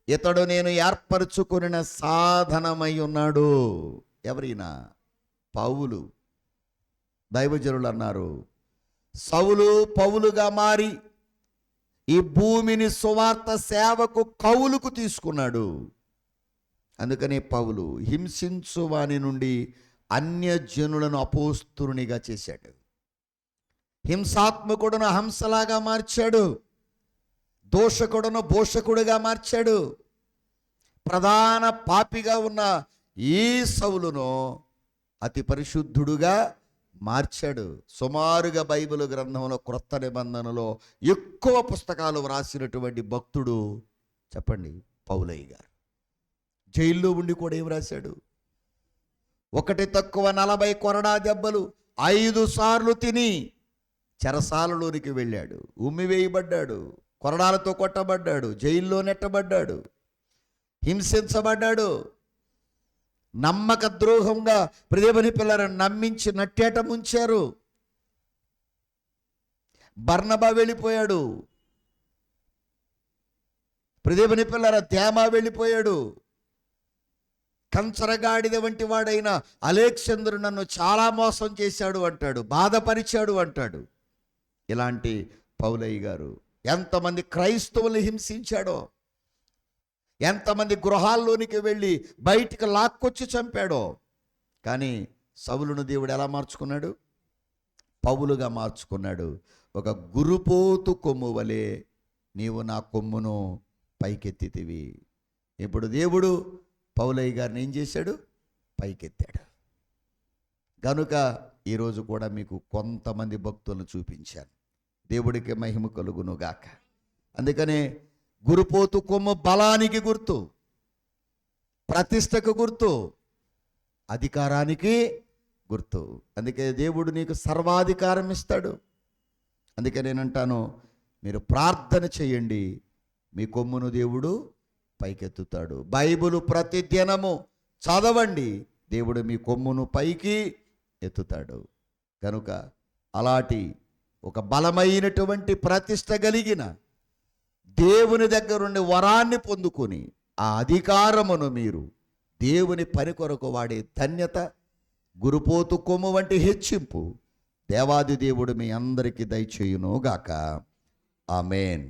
ఇతడు నేను ఏర్పరచుకున్న సాధనమై ఉన్నాడు. ఎవరైనా? పౌలు. దైవజనులు అన్నారు, సౌలు పౌలుగా మారి ఈ భూమిని సువార్త సేవకు కౌలుకు తీసుకున్నాడు. అందుకనే పౌలు హింసించు వాని నుండి అన్యజనులను అపోస్తులునిగా చేశాడు. హింసాత్మకుడును హంసలాగా మార్చాడు. దోషకుడును భోషకుడుగా మార్చాడు. ప్రధాన పాపిగా ఉన్న ఈ సౌలును అతి పరిశుద్ధుడుగా మార్చాడు. సుమారుగా బైబిల్ గ్రంథంలో క్రొత్త నిబంధనలో ఎక్కువ పుస్తకాలు వ్రాసినటువంటి భక్తుడు చెప్పండి? పౌలయ్య గారు. జైల్లో ఉండి కూడా ఏం రాశాడు? ఒకటి తక్కువ 40 కొరడా దెబ్బలు 5 సార్లు తిని చెరసాలలోనికి వెళ్ళాడు. ఉమ్మివేయబడ్డాడు, కొరడాలతో కొట్టబడ్డాడు, జైల్లో నెట్టబడ్డాడు, హింసించబడ్డాడు. నమ్మక ద్రోహంగా దేవుని పిల్లలను నమ్మించి నట్టేట ముంచారు. బర్నబా వెళ్ళిపోయాడు, దేవుని పిల్లల దేమా వెళ్ళిపోయాడు. కంచరగాడిద వంటి వాడైన అలెగ్జాండరు నన్ను చాలా మోసం చేశాడు అంటాడు, బాధపరిచాడు అంటాడు. ఇలాంటి పౌలయ్య గారు ఎంతమంది క్రైస్తవుల్ని హింసించాడో, ఎంతమంది గృహాల్లోనికి వెళ్ళి బయటికి లాక్కొచ్చి చంపాడో. కానీ సౌలును దేవుడు ఎలా మార్చుకున్నాడు? పౌలుగా మార్చుకున్నాడు. ఒక గురుపోతు కొమ్ము వలె నీవు నా కొమ్మును పైకెత్తితివి. ఇప్పుడు దేవుడు పౌలయ్య గారిని ఏం చేశాడు? పైకెత్తాడు. కనుక ఈరోజు కూడా మీకు కొంతమంది భక్తులను చూపించాను. దేవుడికి మహిమ కలుగును గాక. అందుకనే గురుపోతు కొమ్ము బలానికి గుర్తు, ప్రతిష్టకు గుర్తు, అధికారానికి గుర్తు. అందుకే దేవుడు నీకు సర్వాధికారం ఇస్తాడు. అందుకే నేనంటాను, మీరు ప్రార్థన చేయండి, మీ కొమ్మును దేవుడు పైకెత్తుతాడు. బైబిల్ ప్రతి దినము చదవండి, దేవుడు మీ కొమ్మును పైకి ఎత్తుతాడు. కనుక అలాంటి ఒక బలమైనటువంటి ప్రతిష్ట కలిగిన దేవుని దగ్గరుండి వరాన్ని పొందుకొని ఆ అధికారమును మీరు దేవుని పని కొరకు వాడే ధన్యత, గురుపోతు కొమ్ము వంటి హెచ్చింపు దేవాది దేవుడు మీ అందరికీ దయచేయును గాక. ఆమేన్.